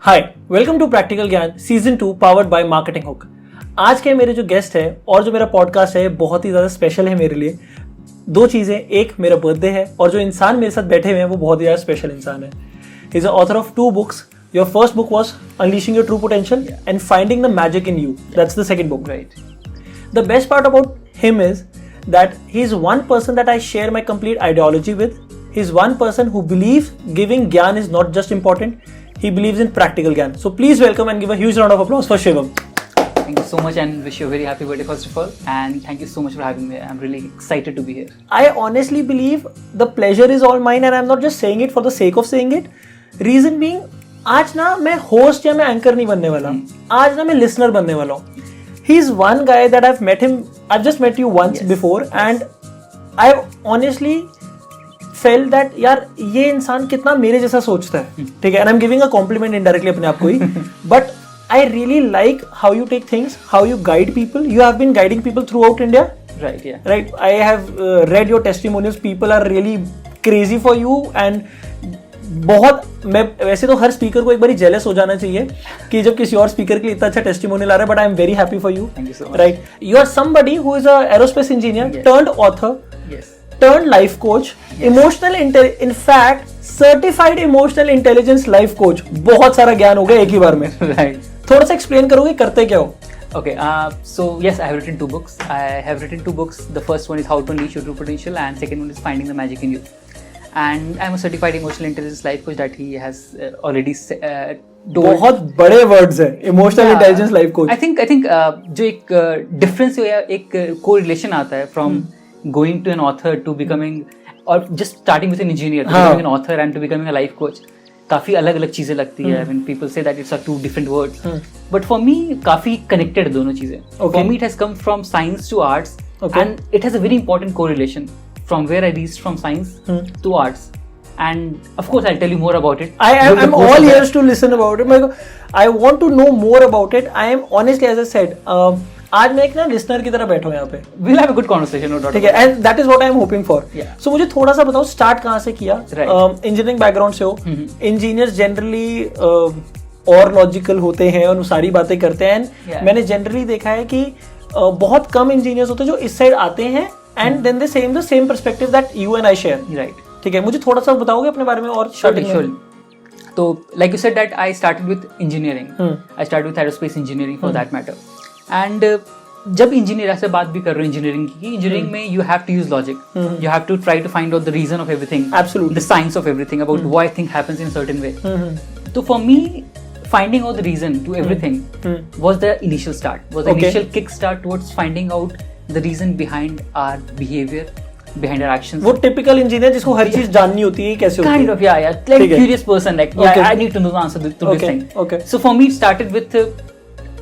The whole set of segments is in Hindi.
हाय, वेलकम टू प्रैक्टिकल ज्ञान season 2 powered by marketing hook. आज के मेरे जो गेस्ट है और जो मेरा पॉडकास्ट है बहुत ही ज़्यादा स्पेशल है मेरे लिए। दो चीज़ें, एक मेरा बर्थडे है और जो इंसान मेरे साथ बैठे हुए हैं वो बहुत ही ज़्यादा स्पेशल इंसान है। He is author of 2 books. Your first book was unleashing your true potential and finding the magic in you. That's the second book, right? The best part about him is that he is one person that I share my complete ideology with. He is one person who believes giving gyan is not just important, he believes in practical gyan. So please welcome and give a huge round of applause for Shivam. Thank you so much and wish you a very happy birthday first of all, and thank you so much for having me. I'm really excited to be here. I honestly believe the pleasure is all mine and I'm not just saying it for the sake of saying it. Reason being, आज ना मैं host या मैं anchor नहीं बनने वाला, आज ना मैं listener बनने वाला हूँ. He's one guy that I've met him. I've just met you once before, and I honestly felt that यार ये इंसान कितना मेरे जैसा सोचता है, ठीक है? And I'm giving a compliment indirectly अपने आप को ही. But I really like how you take things, how you guide people. You have been guiding people throughout India. Right, yeah. Right. I have read your testimonials. People are really crazy for you and बहुत, मैं वैसे तो हर स्पीकर को एक बार जेलस हो जाना चाहिए कि जब किसी और स्पीकर के लिए इतना अच्छा टेस्टिमोनियल आ रहा है, but I am very happy for you. Thank you so much. Right, you are somebody who is a aerospace engineer turned author, turned life coach, emotional in fact certified emotional intelligence life coach. बहुत सारा ज्ञान हो गया एक ही बार में। राइट, थोड़ा सा एक्सप्लेन करोगे करते क्या हो? Okay, so yes, I have written 2 books. I have written 2 books. The first one is How to Unleash Your True Potential, and second one is Finding the Magic in You. And I'm a certified emotional intelligence life coach that he has already told. बहुत बड़े वर्ड्स है, emotional intelligence life coach. I think जो एक डिफरेंस या एक कोरिलेशन आता है from going to an author to becoming, और just starting with an engineer to becoming an author and to becoming a life coach, काफी अलग अलग चीजें लगती है। When people say that it's are 2 different words, but for me काफी कनेक्टेड दोनों चीजें। For me it has come from science to arts and it has a very important correlation from where I reached from science to arts, and of course I'll tell you more about it. I'm all ears to listen about it. I want to know more about it. I am honestly, as I said, आज मैं एक ना लिसनर की तरह बैठा हूँ यहाँ पे. We'll have a good conversation, no doubt. ठीक है, and that is what I am hoping for. Yeah. So मुझे थोड़ा सा बताओ स्टार्ट कहाँ से किया? इंजीनियरिंग बैकग्राउंड से हो. इंजीनियर्स जनरली और लॉजिकल होते हैं और सारी बातें करते हैं. मैंने जनरली देखा है कि बहुत कम इंजीनियर्स होते हैं जो इस साइड आते हैं and then they say the same perspective that you and I share. Right. ठीक है, मुझे थोड़ा सा बताओगे अपने बारे में और? Sure. तो like you said that I started with engineering. I started with aerospace engineering for that matter. And जब इंजीनियर से बात भी कर रहे हो इंजीनियरिंग की, इंजीनियरिंग में you have to use logic. You have to try to find out the reason of everything. Absolutely. The science of everything, about why thing happens in a certain way. So for me, finding out the reason to everything was the initial start, was the initial kick start towards finding out the reason behind our behavior, behind our actions. वो typical engineer जिसको हर चीज जाननी होती है कैसे होती है? Kind of, yeah. Like a curious person, like I need to know the answer to this thing. Okay. So for me, it started with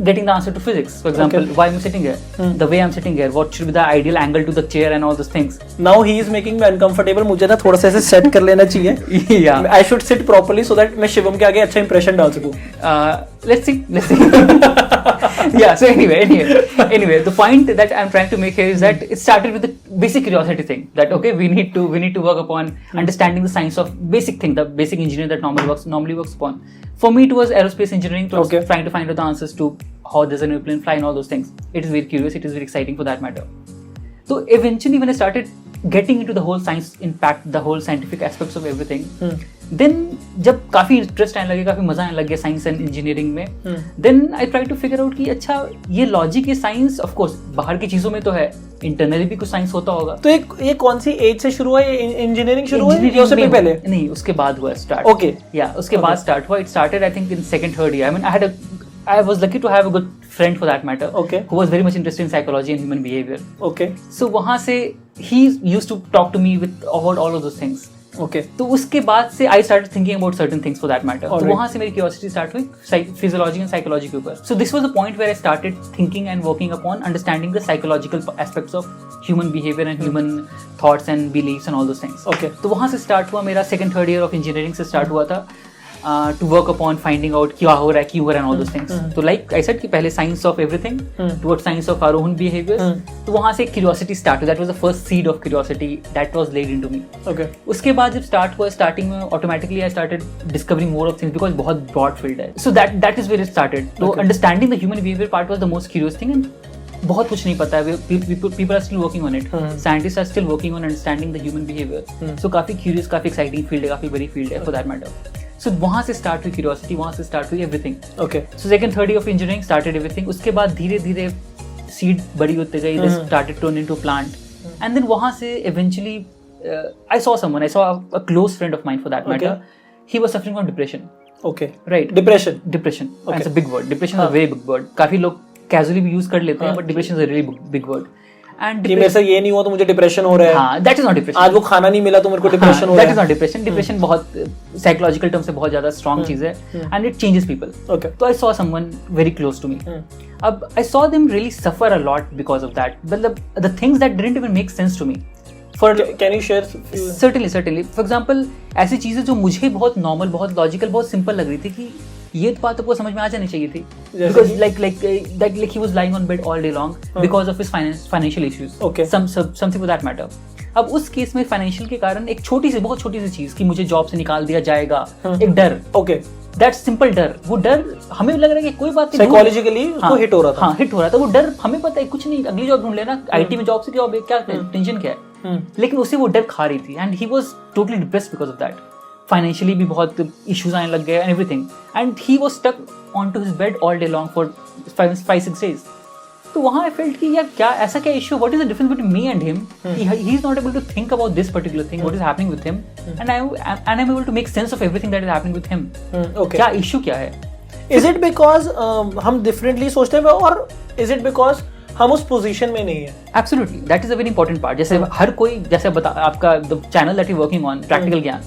getting the answer to physics. For example, why I'm sitting here, the way I'm sitting here, what should be the ideal angle to the chair and all those things. Now he is making me uncomfortable. मुझे ना थोड़ा सा ऐसे सेट कर लेना चाहिए. Yeah. I should sit properly so that मैं शिवम के आगे अच्छा impression डाल सकूं. Let's see. Yeah. So anyway, the point that I'm trying to make here is that it started with the basic curiosity thing. That okay, we need to work upon understanding the science of basic thing, the basic engineering that normally works upon. For me, it was aerospace engineering. So trying to find out the answers to how does an airplane fly and all those things. It is very curious. It is very exciting for that matter. So eventually, when I started getting into the whole science impact, the whole scientific aspects of everything, then जब काफी इंटरेस्ट आने लगे, काफी मजा आने लग गया साइंस एंड इंजीनियरिंग में, then I tried to figure out कि अच्छा ये लॉजिक, ये साइंस ऑफ कोर्स बाहर की चीजों में तो है, इंटरनली भी कुछ साइंस होता होगा. तो ये कौन सी एज से शुरू हुआ? इंजीनियरिंग शुरू हुई या उससे पहले? नहीं, उसके बाद हुआ स्टार्ट. ओके, या उसके बाद स्टार्ट हुआ. It started I think in second third year. I mean I was lucky to have a good friend for that matter. Okay. Who was very much interested in psychology and human behavior. Okay. So वहाँ से he used to talk to me about all of those things. Okay. तो उसके बाद से I started thinking about certain things for that matter. तो वहाँ से मेरी curiosity start हुई physiology and psychology के ऊपर. So this was the point where I started thinking and working upon understanding the psychological aspects of human behavior and human thoughts and beliefs and all those things. Okay. तो वहाँ से start हुआ मेरा second third year of engineering से start हुआ था. to work upon finding out क्या हो रहा है, क्यों हो रहा है, and all those things. तो like I said कि पहले science of everything towards science of our own behaviors. तो वहाँ से curiosity start हुआ. That was the first seed of curiosity that was laid into me. Okay. उसके बाद जब start हुआ, starting में automatically I started discovering more of things because बहुत broad field है. So that is where it started. So understanding the human behavior part was the most curious thing, and बहुत कुछ नहीं पता है. People are still working on it. Scientists are still working on understanding the human behavior. So काफी curious, काफी exciting field है, काफी बड़ी field है for that matter. So वहाँ से start हुई curiosity, वहाँ से start हुई everything. Okay. So second, third year of engineering started everything. उसके बाद धीरे धीरे seed बड़ी होते गई. They started turn into plant. And then वहाँ से eventually I saw a close friend of mine for that matter. He was suffering from depression. Okay. Right. Depression. Okay. It's a big word. Depression is a very big word. काफी लोग casually भी use कर लेते हैं, but depression is a really big word. And कि मेरे से ये नहीं हुआ तो मुझे डिप्रेशन हो रहा है. हाँ, that is not depression. आज वो खाना नहीं मिला तो मेरे को डिप्रेशन हो रहा है. That is not depression. Depression बहुत psychological term से बहुत ज़्यादा strong चीज़ है, and it changes people. Okay. तो I saw someone very close to me. अब I saw them really suffer a lot because of that. But the things that didn't even make sense to me. Can you share? Certainly. For example, ऐसी चीज़ें जो मुझे बहुत normal, बहुत logical, बहुत simple लग रही थी कि ये बात आपको समझ में आ जानी चाहिए थी. Because like he was lying on bed all day long because of his financial issues. Okay. Something for that matter. अब उस केस में फाइनेंशियल के कारण एक बहुत छोटी सी चीज कि मुझे जॉब से निकाल दिया जाएगा, एक डर. Okay. दैट सिंपल डर. वो डर हमें लग रहा है कि कोई बात नहीं, साइकोलॉजिकली उसको हिट हो रहा था. हाँ, हिट हो रहा था. वो डर हमें पता है कुछ नहीं, अगली जॉब ढूंढ लेना, आईटी में जॉब से जॉब है, क्या टेंशन क्या है. लेकिन उसे वो डर खा रही थी, and he was totally depressed because of that. Financially भी बहुत इश्यूज आने लग गए and everything, and he was stuck on to his bed all day long for 5-6 days. तो वहाँ आई फेल्ट कि यार क्या ऐसा क्या issue, what is the difference between me and him. He is not able to think about this particular thing, what is happening with him, and I am able to make sense of everything that is happening with him. क्या इशू क्या है. इज इट बिकॉज हम डिफरेंटली सोचते हैं, और इज इट बिकॉज हम उस पोजीशन में नहीं है. Absolutely, that is a very important part. जैसे हर कोई, जैसे बता आपका the channel that you working on, practical ज्ञान,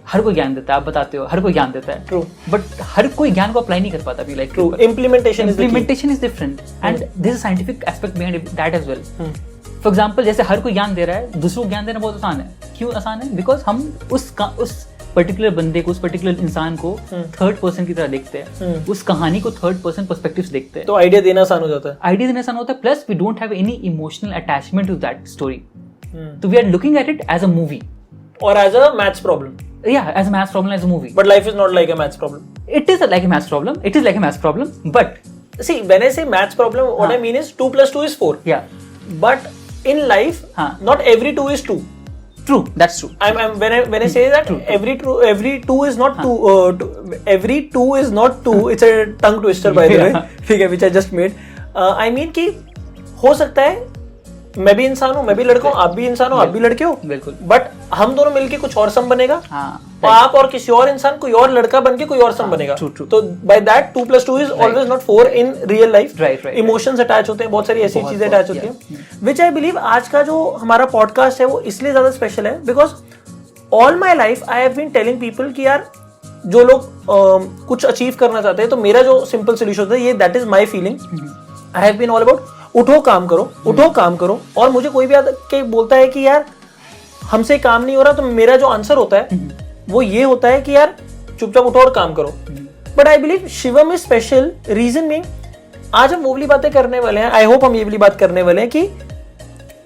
हर कोई ज्ञान देता है, आप बताते हो, हर कोई ज्ञान देता है. ट्रू. बट हर कोई ज्ञान को अप्लाई नहीं कर पाता. Like true. Implementation is different, and this is scientific aspect behind that as well. For example, जैसे हर कोई ज्ञान दे रहा है, दूसरों को ज्ञान देना बहुत आसान है. क्यों आसान है? बिकॉज हम उस पर्टिकुलर बंदे को, उस पर्टिकुलर इंसान को थर्ड पर्सन की तरह देखते हैं, उस कहानी को थर्ड पर्सन पर्सपेक्टिव से देखते हैं. तो आइडिया देना आसान हो जाता है. Plus we don't have any emotional attachment to that story. तो we are looking at it as a movie और as a maths problem. Yeah, as a maths problem, as a movie. But life is not like a maths problem. It is like a maths problem. It is like a maths problem. But see, when I say maths problem, what I mean is 2 + 2 is 4. Yeah. But in life, not every 2 is 2. True, that's true. When I say that true. every 2 is not 2. Every 2 is not 2. It's a tongue twister, by the way. ठीक है, which I just made. I mean कि हो सकता है मैं भी इंसान हूँ, मैं भी लड़का हूँ, आप भी इंसान हो, आप भी लड़के हो. बिल्कुल. बट हम दोनों मिलके कुछ और सम बनेगा. हाँ. आप और किसी और इंसान कोई और लड़का बन के कोई और सम बनेगा. True. तो by that 2 + 2 is always not 4 in real life. Right. Emotions attach होते हैं, बहुत सारी ऐसी चीजें अटैच होती हैं, विच आई बिलीव आज का जो हमारा पॉडकास्ट है वो इसलिए ज्यादा स्पेशल है because all my life I have been telling people कि यार जो लोग कुछ अचीव करना चाहते हैं, तो मेरा जो सिंपल सोल्यूशन होता है, ये that is my feeling. I have been all about उठो काम करो. और मुझे कोई भी आके बोलता है कि यार हमसे काम नहीं हो रहा, तो मेरा जो आंसर होता है वो ये होता है कि यार चुपचाप उठो और काम करो. But I believe Shivam is special. Reason mean आज हम वो वाली बातें करने वाले हैं. आई होप हम ये वाली बात करने वाले हैं कि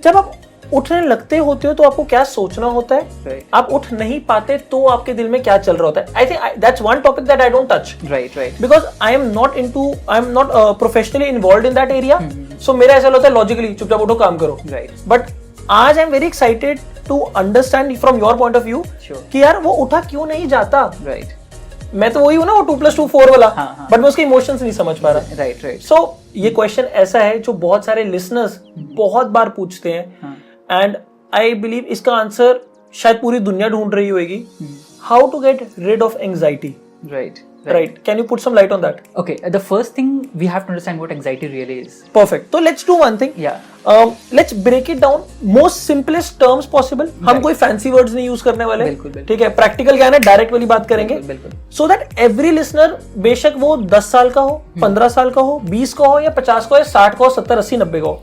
जब आप उठने लगते होते हो तो आपको क्या सोचना होता है, आप उठ नहीं पाते तो आपके दिल में क्या चल रहा होता है. I think that's one topic that I don't touch. Right. Because I am not professionally involve in that area. So मेरा ऐसा होता है लॉजिकली चुपचाप उठो काम करो. बट आज I am very excited to understand from your point of view कि यार वो उठा क्यों नहीं जाता. मैं तो वही हूँ ना, वो 2 + 2 4 वाला, बट मैं उसके इमोशंस नहीं समझ पा रहा. राइट. सो ये क्वेश्चन ऐसा है जो बहुत सारे लिसनर्स बहुत बार पूछते हैं, एंड आई बिलीव इसका आंसर शायद पूरी दुनिया ढूंढ रही होगी. How to get rid of anxiety. Right. Can you put some light on that? Okay. The first thing we have to understand what anxiety really is. Perfect. So let's do one thing. Yeah. Let's break it down most simplest terms possible. हम कोई fancy words नहीं use करने वाले. बिल्कुल. ठीक है. Practical ज्ञान है, direct वाली बात करेंगे. बिल्कुल. So that every listener, बेशक वो 10 साल का हो, 15 साल का हो, 20 का हो या 50 का हो या 60 का हो, 70, 80, 90 का हो,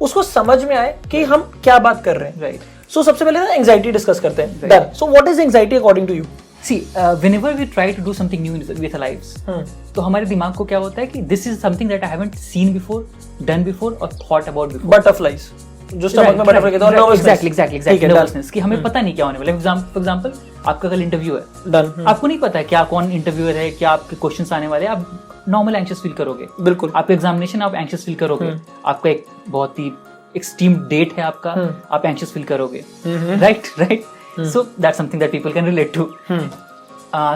उसको समझ में आए कि हम क्या बात कर रहे हैं. Right. So सबसे पहले एंजाइटी डिस्कस करते हैं. So what is anxiety according to you? See, whenever we try to do something new with our lives, तो हमारे दिमाग को क्या होता है कि this is something that I haven't seen before, done before or thought about before. Butterflies, जो स्टमक में बटरफ्लाई कहते हैं, nervousness. Exactly. Nervousness कि हमें पता नहीं क्या होने वाला है. For example, आपका कल इंटरव्यू है. Done. आपको नहीं पता है क्या कौन इंटरव्यूअर है, क्या आपके क्वेश्चंस आने वाले हैं. आप नॉर्मल एंशियस फील करोगे. बिल्कुल. आपका एग्जामिनेशन आप एंशियस फील करोगे. आपका एक बहुत ही एक्सट्रीम डेट है आपका, आप एंशियस फील करोगे. Right. So that's something that people can relate to.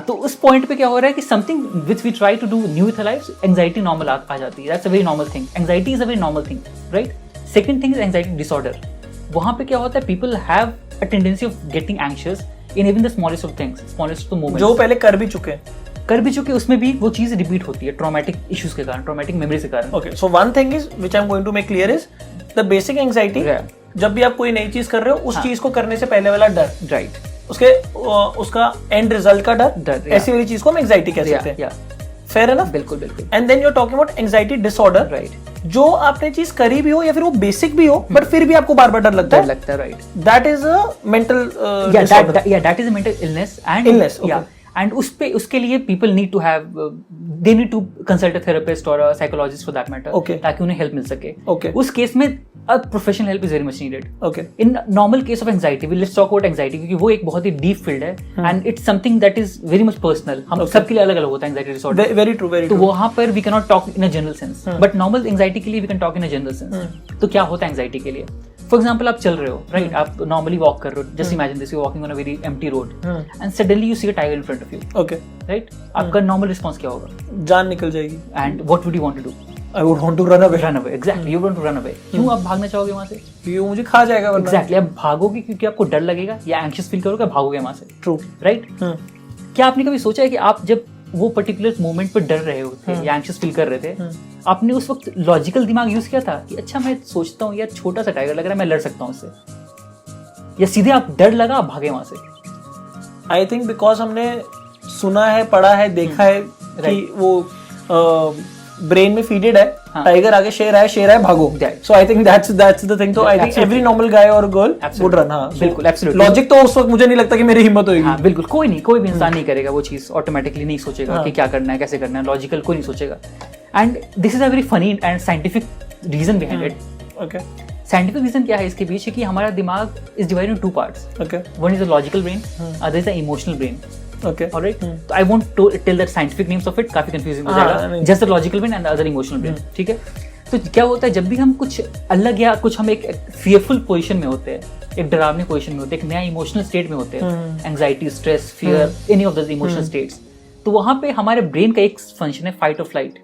तो उस पॉइंट पे क्या हो रहा है कि something which we try to do new with life, anxiety normal आ जाती है. That's a very normal thing. Anxiety is a very normal thing, right. Second thing is anxiety disorder. वहां पे क्या होता है, people have a tendency of getting anxious in even the smallest of things, smallest of moments जो पहले कर भी चुके, उसमें भी वो चीज रिपीट होती है ट्रॉमेटिक इश्यूज के कारण, ट्रॉमेटिक मेमोरीज के कारण. Okay, so one thing is which I am going to make clear is the basic anxiety. जब भी आप कोई नई चीज कर रहे हो, उस चीज को करने से पहले वाला डर, राइट, उसका एंड रिजल्ट का डर, ऐसी वाली चीज को हम एंजाइटी कह सकते हैं. Fair enough. बिल्कुल. And then you are talking about anxiety disorder, right. जो आपने चीज करी भी हो या फिर वो बेसिक भी हो, बट फिर भी आपको बार बार डर लगता है, right. That is a mental disorder. That is a mental illness and उसके लिए people need to have, they need to consult a therapist और a psychologist for that matter, ताकि उन्हें हेल्प मिल सके. उस केस में a professional help is very much needed. In normal case of anxiety, let's talk about anxiety, क्योंकि वो एक बहुत ही डीप फील्ड है and it's something that is very much personal. हम सबके लिए अलग अलग होता है एंजाइटी डिसऑर्डर. Very true. तो वहां पर we can not talk in a general sense, but normal anxiety के लिए we can talk in a general sense. तो क्या होता है एंजाइटी के लिए? फॉर एग्जाम्पल, आप चल रहे हो, राइट, आप नॉर्मली वॉक कर रहे हो. Just imagine this, you walking on a very empty road and suddenly you see a tiger in front of you. Okay, right. आपका नॉर्मल रिस्पॉन्स क्या होगा? जान निकल जाएगी. And what would you want to do? I would want to run away. Exactly, you want to run away. क्यों आप भागना चाहोगे वहां से? ये मुझे खा जाएगा वरना. Exactly, आप भागोगे क्योंकि आपको डर लगेगा या एंशियस फील करोगे, भागोगे वहां से. True. Right? क्या आपने कभी सोचा है कि आप जब वो पर्टिकुलर मोमेंट पर डर रहे होते या एंशियस फील कर रहे थे, आपने उस वक्त लॉजिकल दिमाग यूज किया था कि अच्छा मैं सोचता हूँ यार छोटा सा टाइगर लग रहा है, मैं लड़ सकता हूँ उससे, या सीधे आप डर लगा आप भागे वहां से? आई थिंक बिकॉज हमने सुना है, पढ़ा है, देखा है कि वो ब्रेन में फीडेड है, टाइगर आगे शेर है भागो. So I think that's the thing. तो I think every normal guy और गर्ल वुड रन. हाँ, बिल्कुल, एब्सोल्युटली. लॉजिक तो उस वक्त मुझे नहीं लगता कि मेरी हिम्मत होगी. हाँ, बिल्कुल. कोई भी इंसान नहीं करेगा वो चीज, ऑटोमेटिकली नहीं सोचेगा कि क्या करना है, कैसे करना है. लॉजिकल कोई नहीं सोचेगा. And this is a very funny and scientific reason behind it. Okay. Scientific reason क्या है इसके पीछे कि हमारा दिमाग is divided in two parts. Okay. One is the logical brain, other is the emotional brain. Okay. Alright. So I won't tell the scientific names of it, काफी confusing हो जाएगा. Just the logical brain and the other emotional brain. ठीक है. तो क्या होता है जब भी हम कुछ अलग या कुछ हम एक fearful पोजीशन में होते हैं, एक डरावनी पोजीशन में होते हैं, एक नया इमोशनल स्टेट में होते हैं, anxiety, stress, fear, any of those emotional states, तो वहां पे हमारे ब्रेन का एक फंक्शन है फाइट और फ्लाइट.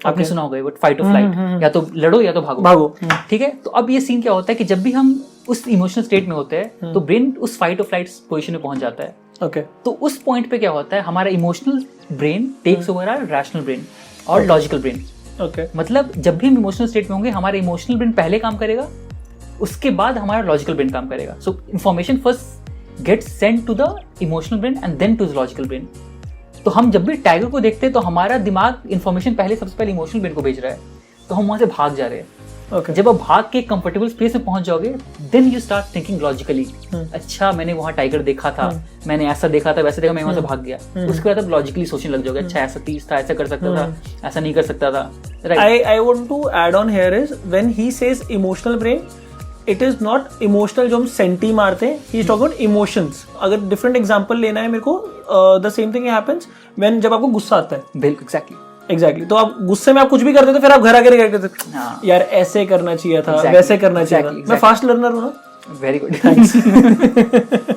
आपने सुना होगा बट फाइट और फ्लाइट, या तो लड़ो या तो भागो. ठीक है. तो अब ये सीन क्या होता है कि जब भी हम उस इमोशनल स्टेट में होते हैं तो ब्रेन उस फाइट और फ्लाइट पोजीशन में पहुंच जाता है. ओके. तो उस पॉइंट पे क्या होता है, हमारा emotional brain takes over our rational brain और लॉजिकल ब्रेन. ओके. मतलब जब भी हम इमोशनल स्टेट में होंगे, हमारा इमोशनल ब्रेन पहले काम करेगा, उसके बाद हमारा लॉजिकल ब्रेन काम करेगा. So information first gets sent to the emotional brain and then to the logical brain. तो हम जब भी टाइगर को देखते हैं तो हमारा दिमाग इंफॉर्मेशन सबसे पहले इमोशनल ब्रेन को भेज रहा है, तो हम वहां से भाग जा रहे हैं. Okay. जब आप भाग के कंफर्टेबल स्पेस में पहुंच जाओगे, then you start thinking logically. अच्छा मैंने वहां टाइगर देखा था, मैंने ऐसा देखा था, वैसे देखा, मैं वहां से भाग गया. उसके बाद आप लॉजिकली सोचने लग जाओगे, अच्छा ऐसा तीस था, ऐसा कर सकता था, ऐसा नहीं कर सकता था. I want to add on here is when he says emotional brain, it is not emotional जो हम सेंटी मारते हैं, he is talking about emotions. अगर different example लेना है मेरे को, the same thing happens when जब आपको गुस्सा आता है. बिल्कुल, एग्जैक्टली. तो आप गुस्से में आप कुछ भी करते थे, फिर आप घर आके कहते थे यार ऐसे करना चाहिए था, वैसे करना चाहिए था. मैं फास्ट लर्नर हूँ ना. Very good, thanks.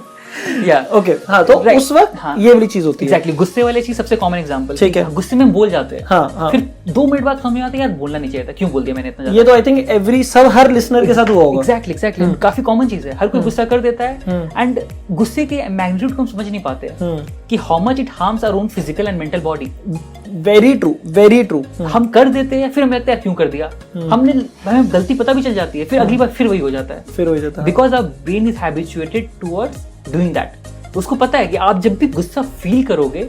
या ओके. हाँ, तो उस वक्त ये वाली चीज होती है. एग्जैक्टली. गुस्से वाली चीज सबसे कॉमन एग्जांपल. ठीक है. गुस्से में बोल जाते हैं. हाँ. फिर 2 मिनट बाद समझ में आता है यार बोलना नहीं चाहिए था, क्यों बोल दिया मैंने इतना ज्यादा. ये तो आई थिंक हर लिसनर के साथ हुआ होगा. एग्जैक्टली. काफी कॉमन चीज है. हर कोई गुस्सा कर देता है एंड गुस्से के मैग्नीट्यूड को हम समझ नहीं पाते कि how much it harms our own physical and mental body. Very true. हम कर देते हैं, फिर हमें लगता है क्यों कर दिया. हमें गलती पता भी चल जाती है, फिर अगली बार फिर वही हो जाता है. Because our brain is habituated towards doing that. उसको पता है कि आप जब भी गुस्सा फील करोगे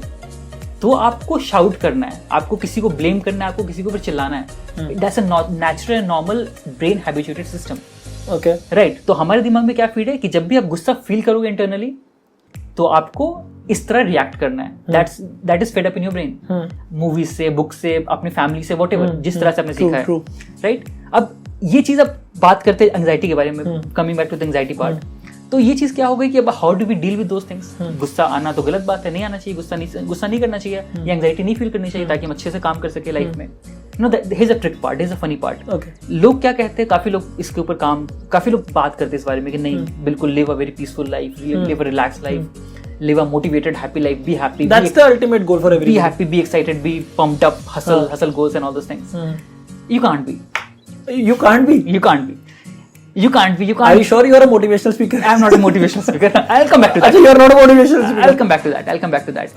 तो आपको शाउट करना है, आपको किसी को ब्लेम करना है, आपको किसी के ऊपर चिल्लाना है. That's a natural and normal brain habituated system. Okay. Right. तो हमारे दिमाग में क्या फीड है कि जब भी आप गुस्सा फील करोगे इंटरनली, तो आपको इस तरह रिएक्ट करना है, that is fed up in your brain, movies से, बुक से, अपनी फैमिली से, व्हाटएवर, जिस तरह से आपने सीखा है, राइट? अब ये चीज, अब बात करते हैं एंजाइटी के बारे में, coming back to the anxiety part, तो ये चीज क्या हो गई कि अब how do we deal with those things? गुस्सा आना तो गलत बात है, नहीं आना चाहिए, गुस्सा नहीं करना चाहिए, या एंजाइटी नहीं फील करनी चाहिए ताकि हम अच्छे से काम कर सके लाइफ में। No, there is a trick part, there is a funny part. लोग क्या कहते हैं, काफी लोग इसके ऊपर काफी लोग बात करते हैं इस बारे में कि नहीं, बिल्कुल live a very peaceful life, live a relax life, live a motivated, happy life, be happy. That's the ultimate goal for everyone. Be happy, be excited, be pumped up, hustle goals and all those things. You can't be. You can't be. You can't be. You can't be. You can't. Are you sure you are a motivational speaker? I'm not a motivational speaker. I'll come back to that. Actually, you are not a motivational speaker. I'll come back to that.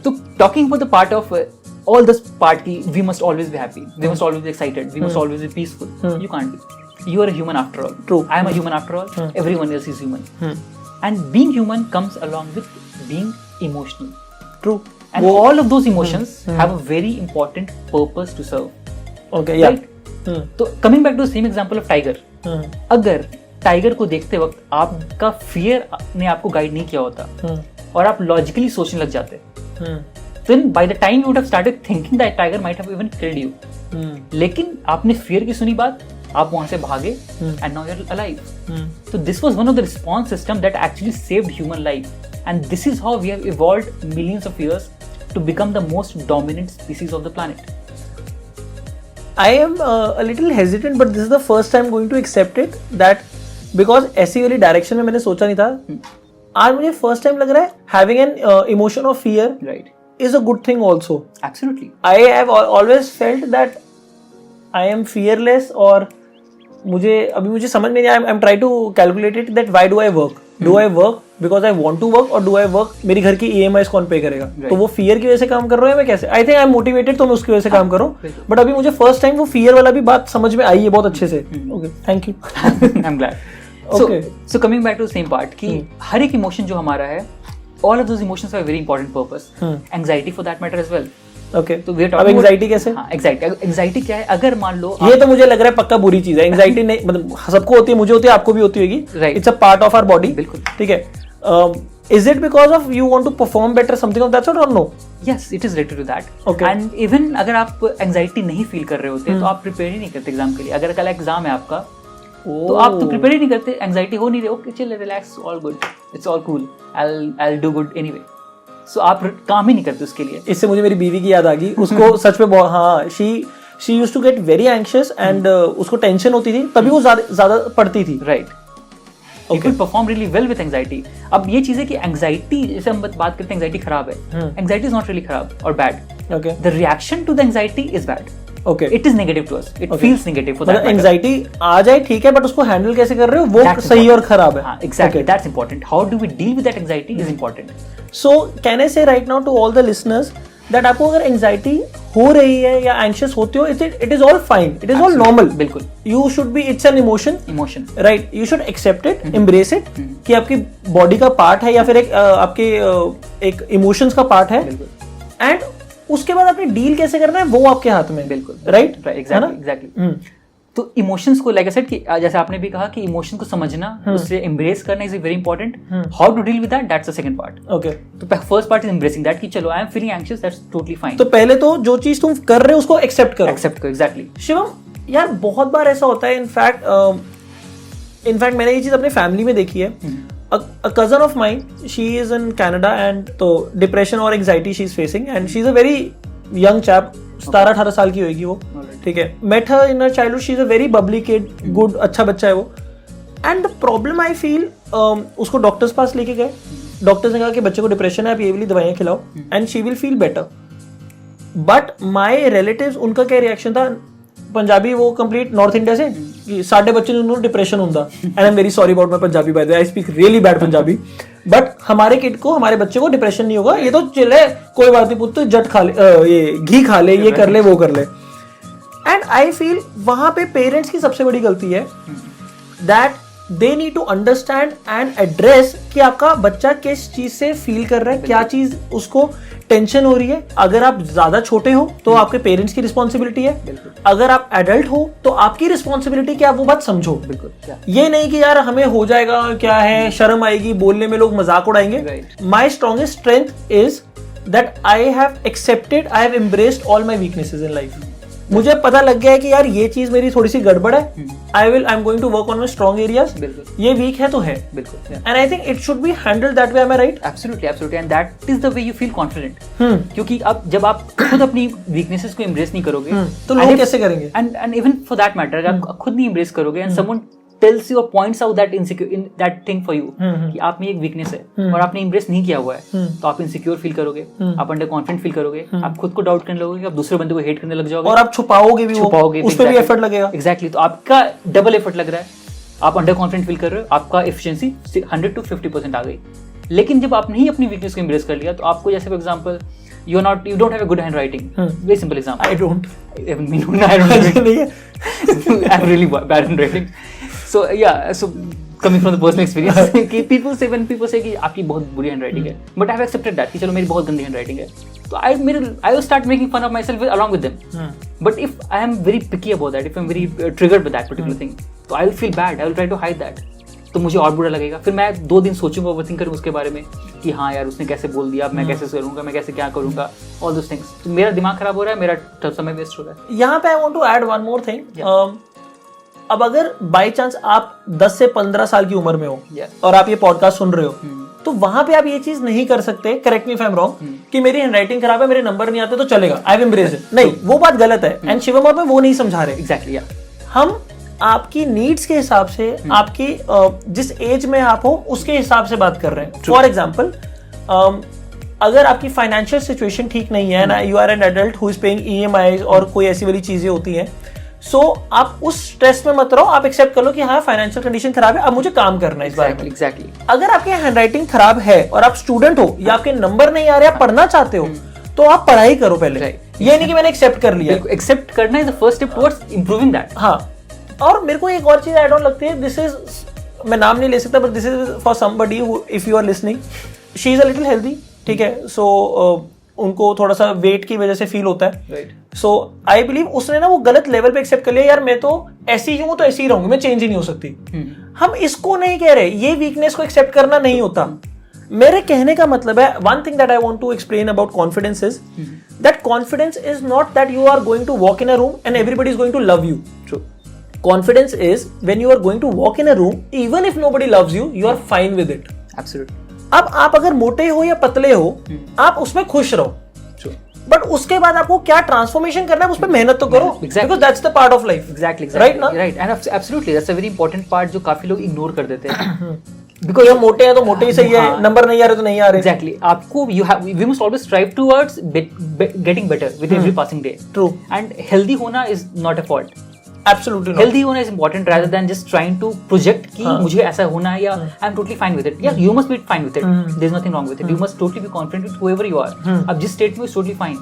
So talking about the part of all this party, we must always be happy. We must always be excited. We must always be peaceful. You can't be. You are a human after all. True. I am a human after all. Everyone else is human. And being human comes along with being emotional. True. And all of those emotions have a very important purpose to serve. Okay, yeah. Right? तो coming back to the same example of tiger. अगर टाइगर को देखते वक्त आपका फियर ने आपको गाइड नहीं किया होता और आप लॉजिकली सोचने लग जाते, then by the time you would have started thinking that tiger might have even killed you. लेकिन आपने फियर की सुनी बात, आप वहां से भागे, and now you're alive. So this was one of the response system that actually saved human life, and this is how we have evolved millions of years to become the most dominant species of the planet. I am a little hesitant, but this is the first time going to accept it that because ऐसी वाली डायरेक्शन में मैंने सोचा नहीं था, आज मुझे फर्स्ट टाइम लग रहा है having an emotion of fear Right. is a good thing also. Absolutely. I have always felt that I am fearless, और मुझे समझ में नहीं आया. I'm trying to calculate it that why do I work? Do I work because I want to work, or do I work मेरी घर की EMIs कौन पे करेगा? तो वो फियर की वजह से काम कर रहा है, मैं कैसे? I think I'm motivated, तो मैं उसकी वजह से काम करूँ. बट अभी मुझे फर्स्ट टाइम वो फियर वाला भी बात समझ में आई है बहुत अच्छे से. Okay, thank you. I'm glad. So coming back to the same part कि हर एक इमोशन जो हमारा है, all of those emotions have a very important purpose. Anxiety for that matter as well. Okay. तो we are अब talking एंजाइटी कैसे? हाँ, एंजाइटी क्या है? अगर मान लो ये तो मुझे लग रहा है पक्का बुरी चीज है. एंजाइटी नहीं, मतलब सबको होती है, मुझे होती है, आपको भी होती होगी. Right. It's a part of our body. बिल्कुल. ठीक है. Is it because of you want to perform better, something of that sort, or no? Yes, it is related to that. Okay. And even अगर आप एंजाइटी नहीं फील कर रहे होते तो आप प्रिपेयर ही नहीं करते एग्जाम के लिए. अगर कल एग्जाम है आपका तो आप तो प्रिपेयर ही नहीं करते, एंजाइटी हो नहीं रही, ओके चल relax, all good, it's all cool, I will do good anyway. So आप काम ही नहीं करते उसके लिए. इससे मुझे मेरी बीवी की याद आ गई. उसको सच में बहुत, हाँ, she used to get very anxious and उसको टेंशन होती थी, तभी वो ज्यादा पढ़ती थी. Right. You could perform really well with anxiety. अब ये चीज है कि anxiety, जैसे हम बात करते हैं anxiety खराब है. Anxiety is not really खराब or bad. Okay. The reaction to the anxiety is bad. Okay. It is negative to us. It feels negative for that matter. Anxiety आ जाए ठीक है, बट उसको हैंडल कैसे कर रहे हो वो सही और खराब है. हाँ, exactly. That's important. How do we deal with that anxiety is important. So can I say right now to all the listeners that आपको अगर एंजाइटी हो रही है या एंशियस होते हो, it is all fine, it is all normal. बिल्कुल. You should be, it's an emotion, right? You should accept it, embrace it, कि आपकी बॉडी का पार्ट है या फिर आपके एक इमोशंस का पार्ट है, एंड उसके बाद आपने डील कैसे करना है वो आपके हाथ में. बिल्कुल. राइट. एग्जैक्टली. तो इमोशंस को, लाइक आई सेड, कि जैसे आपने भी कहा कि इमोशन को समझना, उससे एम्ब्रेस करना is very important. How to deal with that, that's the second part. Okay. तो first part is embracing that कि चलो I am feeling anxious, that's totally fine. तो पहले तो जो चीज तुम कर रहे हो उसको एक्सेप्ट करो. एग्जैक्टली. शिवम यार, बहुत बार ऐसा होता है, इनफैक्ट मैंने ये चीज अपने फैमिली में देखी है. A cousin of mine, she is in Canada, and तो डिप्रेशन और anxiety she is facing, and she is a very young chap, 17-18 साल की होगी वो. ठीक है. Met her in her childhood, she is a very bubbly kid, good, अच्छा बच्चा है वो. And the problem I feel, उसको डॉक्टर्स पास लेके गए, डॉक्टर्स ने कहा कि बच्चे को डिप्रेशन है, आप ये वाली दवाइयाँ खिलाओ and she will feel better. But my relatives, उनका क्या रिएक्शन था, पंजाबी, वो कंप्लीट नॉर्थ इंडिया से, कि साढ़े बच्चे ने डिप्रेशन होता. And I am very sorry about my Punjabi, by the way, I speak really bad Punjabi. But हमारे किड को, हमारे बच्चे को डिप्रेशन नहीं होगा, ये तो चिल है, कोई बात नहीं, पुत्र जट खा ले, ये घी खा ले, ये कर ले, वो कर ले. एंड आई फील वहां पे पेरेंट्स की सबसे बड़ी गलती है that they need to understand and address कि आपका बच्चा किस चीज से फील कर रहा है, क्या चीज उसको टेंशन हो रही है. अगर आप ज्यादा छोटे हो तो आपके पेरेंट्स की रिस्पॉन्सिबिलिटी है. अगर आप एडल्ट हो तो आपकी रिस्पॉन्सिबिलिटी कि आप वो बात समझो. बिल्कुल. ये नहीं कि यार हमें हो जाएगा, क्या है, शर्म आएगी, बोलने में लोग मजाक उड़ाएंगे. My strongest strength is that I have accepted, I have embraced all my weaknesses in life. मुझे पता लग गया है कि यार ये चीज मेरी थोड़ी सी गड़बड़ है. I am going to work on my strong areas. ये वीक है तो है. बिल्कुल. And I think it should be handled that way. Am I right? Absolutely. And that is the way you feel confident. क्योंकि अब जब आप खुद अपनी वीकनेसेस को एम्ब्रेस नहीं करोगे तो लोग कैसे करेंगे? And even for that matter, अगर आप खुद नहीं एम्ब्रेस करोगे and someone tells you or points out that that thing for you कि आप में एक वीकनेस है और आपने एम्ब्रेस नहीं किया हुआ है, तो आप इनसिक्योर फील करोगे, आप अंडर कॉन्फिडेंट फील करोगे, आप खुद को डाउट करने लगोगे, आप दूसरे बंदे को हेट करने लग जाओगे और आप छुपाओगे भी, उस पे भी एफर्ट लगेगा. एग्जैक्टली. तो आपका डबल एफर्ट लग रहा है. आप अंडर कॉन्फिडेंट फील कर रहे हो, आपका एफिशिएंसी 100 to 50% आ गई. लेकिन जब आपने ही अपनी वीकनेस को एम्ब्रेस कर लिया, तो आपको जैसे for example you don't have a good handwriting. Very simple example. I don't. Even me, I don't. I'm really bad handwriting. So yeah, so coming from the personal experience, कि people say कि आपकी बहुत बुरी handwriting है, but I've accepted that कि चलो मेरी बहुत गंदी handwriting है, तो I will start making fun of myself along with them. But if I am very picky about that, if I'm very triggered by that particular thing, तो I will feel bad. I will try to hide that. तो मुझे और बुरा लगेगा. फिर मैं 2 दिन सोचूंगा, ओवरथिंक करूंगा उसके बारे में कि हाँ यार उसने कैसे बोल दिया, अब मैं कैसे करूंगा, मैं कैसे क्या करूंगा, ऑल दोस थिंग्स. तो मेरा दिमाग खराब हो रहा है, मेरा समय वेस्ट हो रहा है. यहाँ पे I want to add one more thing. अब अगर बाय चांस आप 10 से 15 साल की उम्र में हो और आप ये पॉडकास्ट सुन रहे हो, तो वहां पे आप ये चीज नहीं कर सकते, correct me if I am wrong, कि मेरी हैंडराइटिंग खराब है, मेरे नंबर नहीं आते तो चलेगा, आई हैव एम्ब्रेस्ड इट. नहीं, वो बात गलत है. एंड शिवम और मैं वो नहीं समझा रहे. एग्जैक्टली. हम आपकी नीड्स के हिसाब से, आपकी जिस एज में आप हो उसके हिसाब से बात कर रहे हैं. फॉर एग्जाम्पल, अगर आपकी फाइनेंशियल सिचुएशन ठीक नहीं है ना, you are an adult who is paying EMIs और कोई ऐसी वाली चीजें होती हैं, सो आप उस स्ट्रेस में मत रहो. आप एक्सेप्ट कर लो कि हाँ फाइनेंशियल कंडीशन खराब है, अब मुझे काम करना है इस बारे में. एग्जैक्टली. अगर आपकी हैंडराइटिंग खराब है और आप स्टूडेंट हो या आपके नंबर नहीं आ रहे, आप पढ़ना चाहते हो, तो आप पढ़ाई करो पहले. ये नहीं कि मैंने एक्सेप्ट कर लिया. एक्सेप्ट करना is the first step towards improving that. हाँ. और मेरे को एक और चीज ऐड ऑन लगती है, दिस इज, मैं नाम नहीं ले सकता, but this is for somebody who, if you are listening, she is a little healthy, ठीक है, सो उनको थोड़ा सा वेट की वजह से फील होता है. सो आई बिलीव उसने ना वो गलत लेवल पे एक्सेप्ट कर लिया, यार मैं तो ऐसी ही हूं तो ऐसी ही रहूंगी, मैं चेंज ही नहीं हो सकती. हम इसको नहीं कह रहे, ये वीकनेस को एक्सेप्ट करना नहीं होता. मेरे कहने का मतलब है, one thing that I want to explain about confidence is that confidence is not that you are going to walk in a room and everybody is going to love you. Confidence is when you are going to walk in a room, even if nobody loves you, you are fine with it. Absolutely. अब आप अगर मोटे हो या पतले हो, आप उसमें खुश रहो. बट उसके बाद आपको क्या ट्रांसफॉर्मेशन करना है, उस पर मेहनत तो करो. Because that's the part of life. Exactly. Right ना? Right. And absolutely, that's a very important part जो काफी लोग इग्नोर कर देते हैं. Because हम मोटे हैं तो मोटे ही सही है, नंबर नहीं आ रहे तो नहीं आ रहे. Exactly. आपको we must always strive towards getting better with every passing day. True. And healthy होना is not a fault. Absolutely not. Healthy होना is important rather than just trying to project कि मुझे ऐसा होना है या I'm totally fine with it. Yeah, you must be fine with it. There's nothing wrong with it. You must totally be confident with whoever you are. अब जिस state में is totally fine.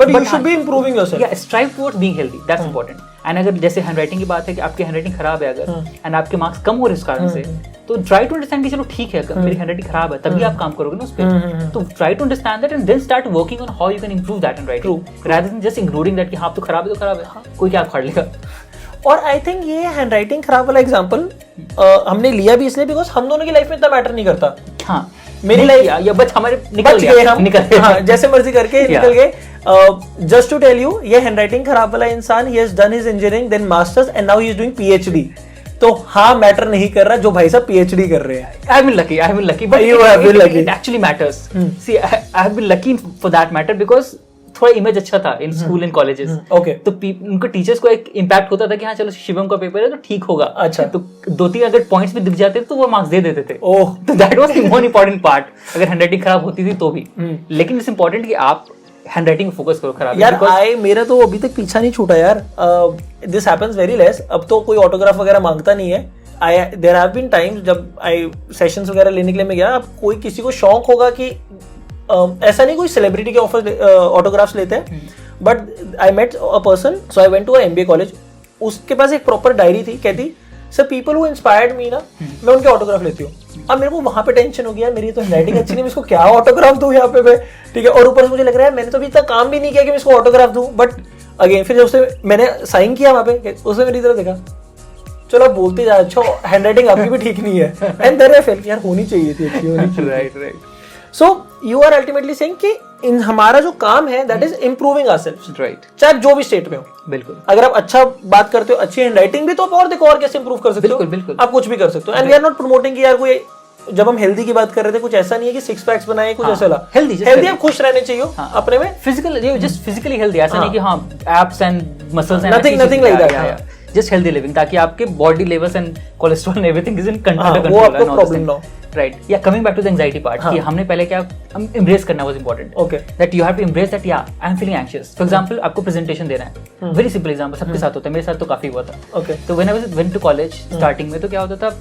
But you should be improving yourself. Yeah, strive towards being healthy. That's important. And अगर जैसे हैंडराइटिंग की बात है कि आपकी हैंडराइटिंग खराब है अगर एंड आपके मार्क्स कम हो रहे इस कारण से, तो ट्राई टू अंडरस्टैंड कि चलो ठीक है मेरी हैंडराइटिंग खराब है, तभी आप काम करोगे ना उस पर. तो try to understand that and then start working on how you can improve that handwriting rather than just ignoring that कि हाँ तो खराब है तो खराब है, कोई क्या उखाड़ लेगा. और आई थिंक ये हैंडराइटिंग खराब वाला एग्जांपल हमने लिया भी इसलिए बिकॉज हम दोनों की लाइफ में इतना मैटर नहीं करता. हाँ, मेरी लाइफ या बस हमारे निकल गए, हाँ, जैसे मर्जी करके निकल गए. जस्ट टू टेल यू, ये हैंडराइटिंग खराब वाला इंसान, he has done his engineering then masters and now he is doing PhD. तो हाँ मैटर नहीं कर रहा जो भाई साहब PhD कर रहे हैं. I have been lucky, but it actually matters. See, I have been lucky for that matter because थोड़ा इमेज अच्छा था in school and colleges. Okay, तो उनको टीचर्स को एक इम्पैक्ट होता था कि हाँ चलो शिवम का पेपर है तो ठीक होगा. अच्छा, तो 2-3 अगर पॉइंट्स भी दिख जाते तो वो मार्क्स दे देते थे. ओह, तो that was the most important part. अगर हैंडराइटिंग खराब होती थी तो भी, लेकिन इट्स इंपॉर्टेंट कि आप हैंडराइटिंग फोकस करो. खराब यार मेरा तो अभी तक पीछा नहीं छूटा यार. This happens very less. अब तो कोई ऑटोग्राफ वगैरह मांगता नहीं है. देयर हैव बीन टाइम्स जब आई सेशंस वगैरह लेने के लिए मैं गया, अब कोई किसी को शौक होगा कि ऐसा नहीं कोई सेलिब्रिटी के ऑटोग्राफ्स लेते हैं, but I met a person, so I went to a MBA college. उसके पास एक प्रॉपर डायरी थी, कहती sir people who inspired me ना, मैं उनके ऑटोग्राफ लेती हूँ। अब मेरे को वहां पे टेंशन हो गया, मेरी तो हैंडराइटिंग अच्छी नहीं, मैं इसको क्या ऑटोग्राफ दूं यहाँ पे मैं, ठीक है। और ऊपर से मुझे लग रहा है मैंने तो अभी तक काम भी नहीं किया कि मैं इसको ऑटोग्राफ दूं। बट अगेन फिर जब उससे मैंने साइन किया वहां पे, उसने मेरी तरफ देखा, चलो आप बोलते जा, अच्छा हैंडराइटिंग आपकी भी ठीक नहीं है, एंड देयर आई फेल्ट, यार होनी चाहिए थी, अच्छी होनी चाहिए। Right. So you are ultimately saying कि इन हमारा जो काम है that is improving ourselves, right, चाहे जो भी स्टेट में हो। बिल्कुल। अगर आप अच्छा बात करते हो, अच्छी हैंडराइटिंग भी, तो आप और देखो और कैसे इंप्रूव कर सकते हो। बिल्कुल। आप कुछ भी कर सकते हो। And we are not promoting कि यार कोई, जब हम हेल्दी की बात कर रहे थे, कुछ ऐसा नहीं है कि सिक्स पैक्स बनाए, कुछ ऐसा ला। हेल्दी आप खुश रहने चाहिए अपने में, फिजिकल, जस्ट फिजिकली हेल्दी, ऐसा नहीं कि हाँ abs and muscles and nothing like that, just healthy living, ताकि आपके body levels and cholesterol everything is in control, वो आपको प्रॉब्लम ना हो। Right. Yeah coming back to the anxiety part, कि हमने पहले क्या एम्ब्रेस करना was important. Okay, that you have to embrace that yeah I am feeling anxious. For example आपको प्रेजेंटेशन देना है, वेरी सिंपल एग्जांपल, सबके साथ होता है, मेरे साथ तो काफी हुआ था। ओके, तो when I went to college starting में, तो क्या होता था,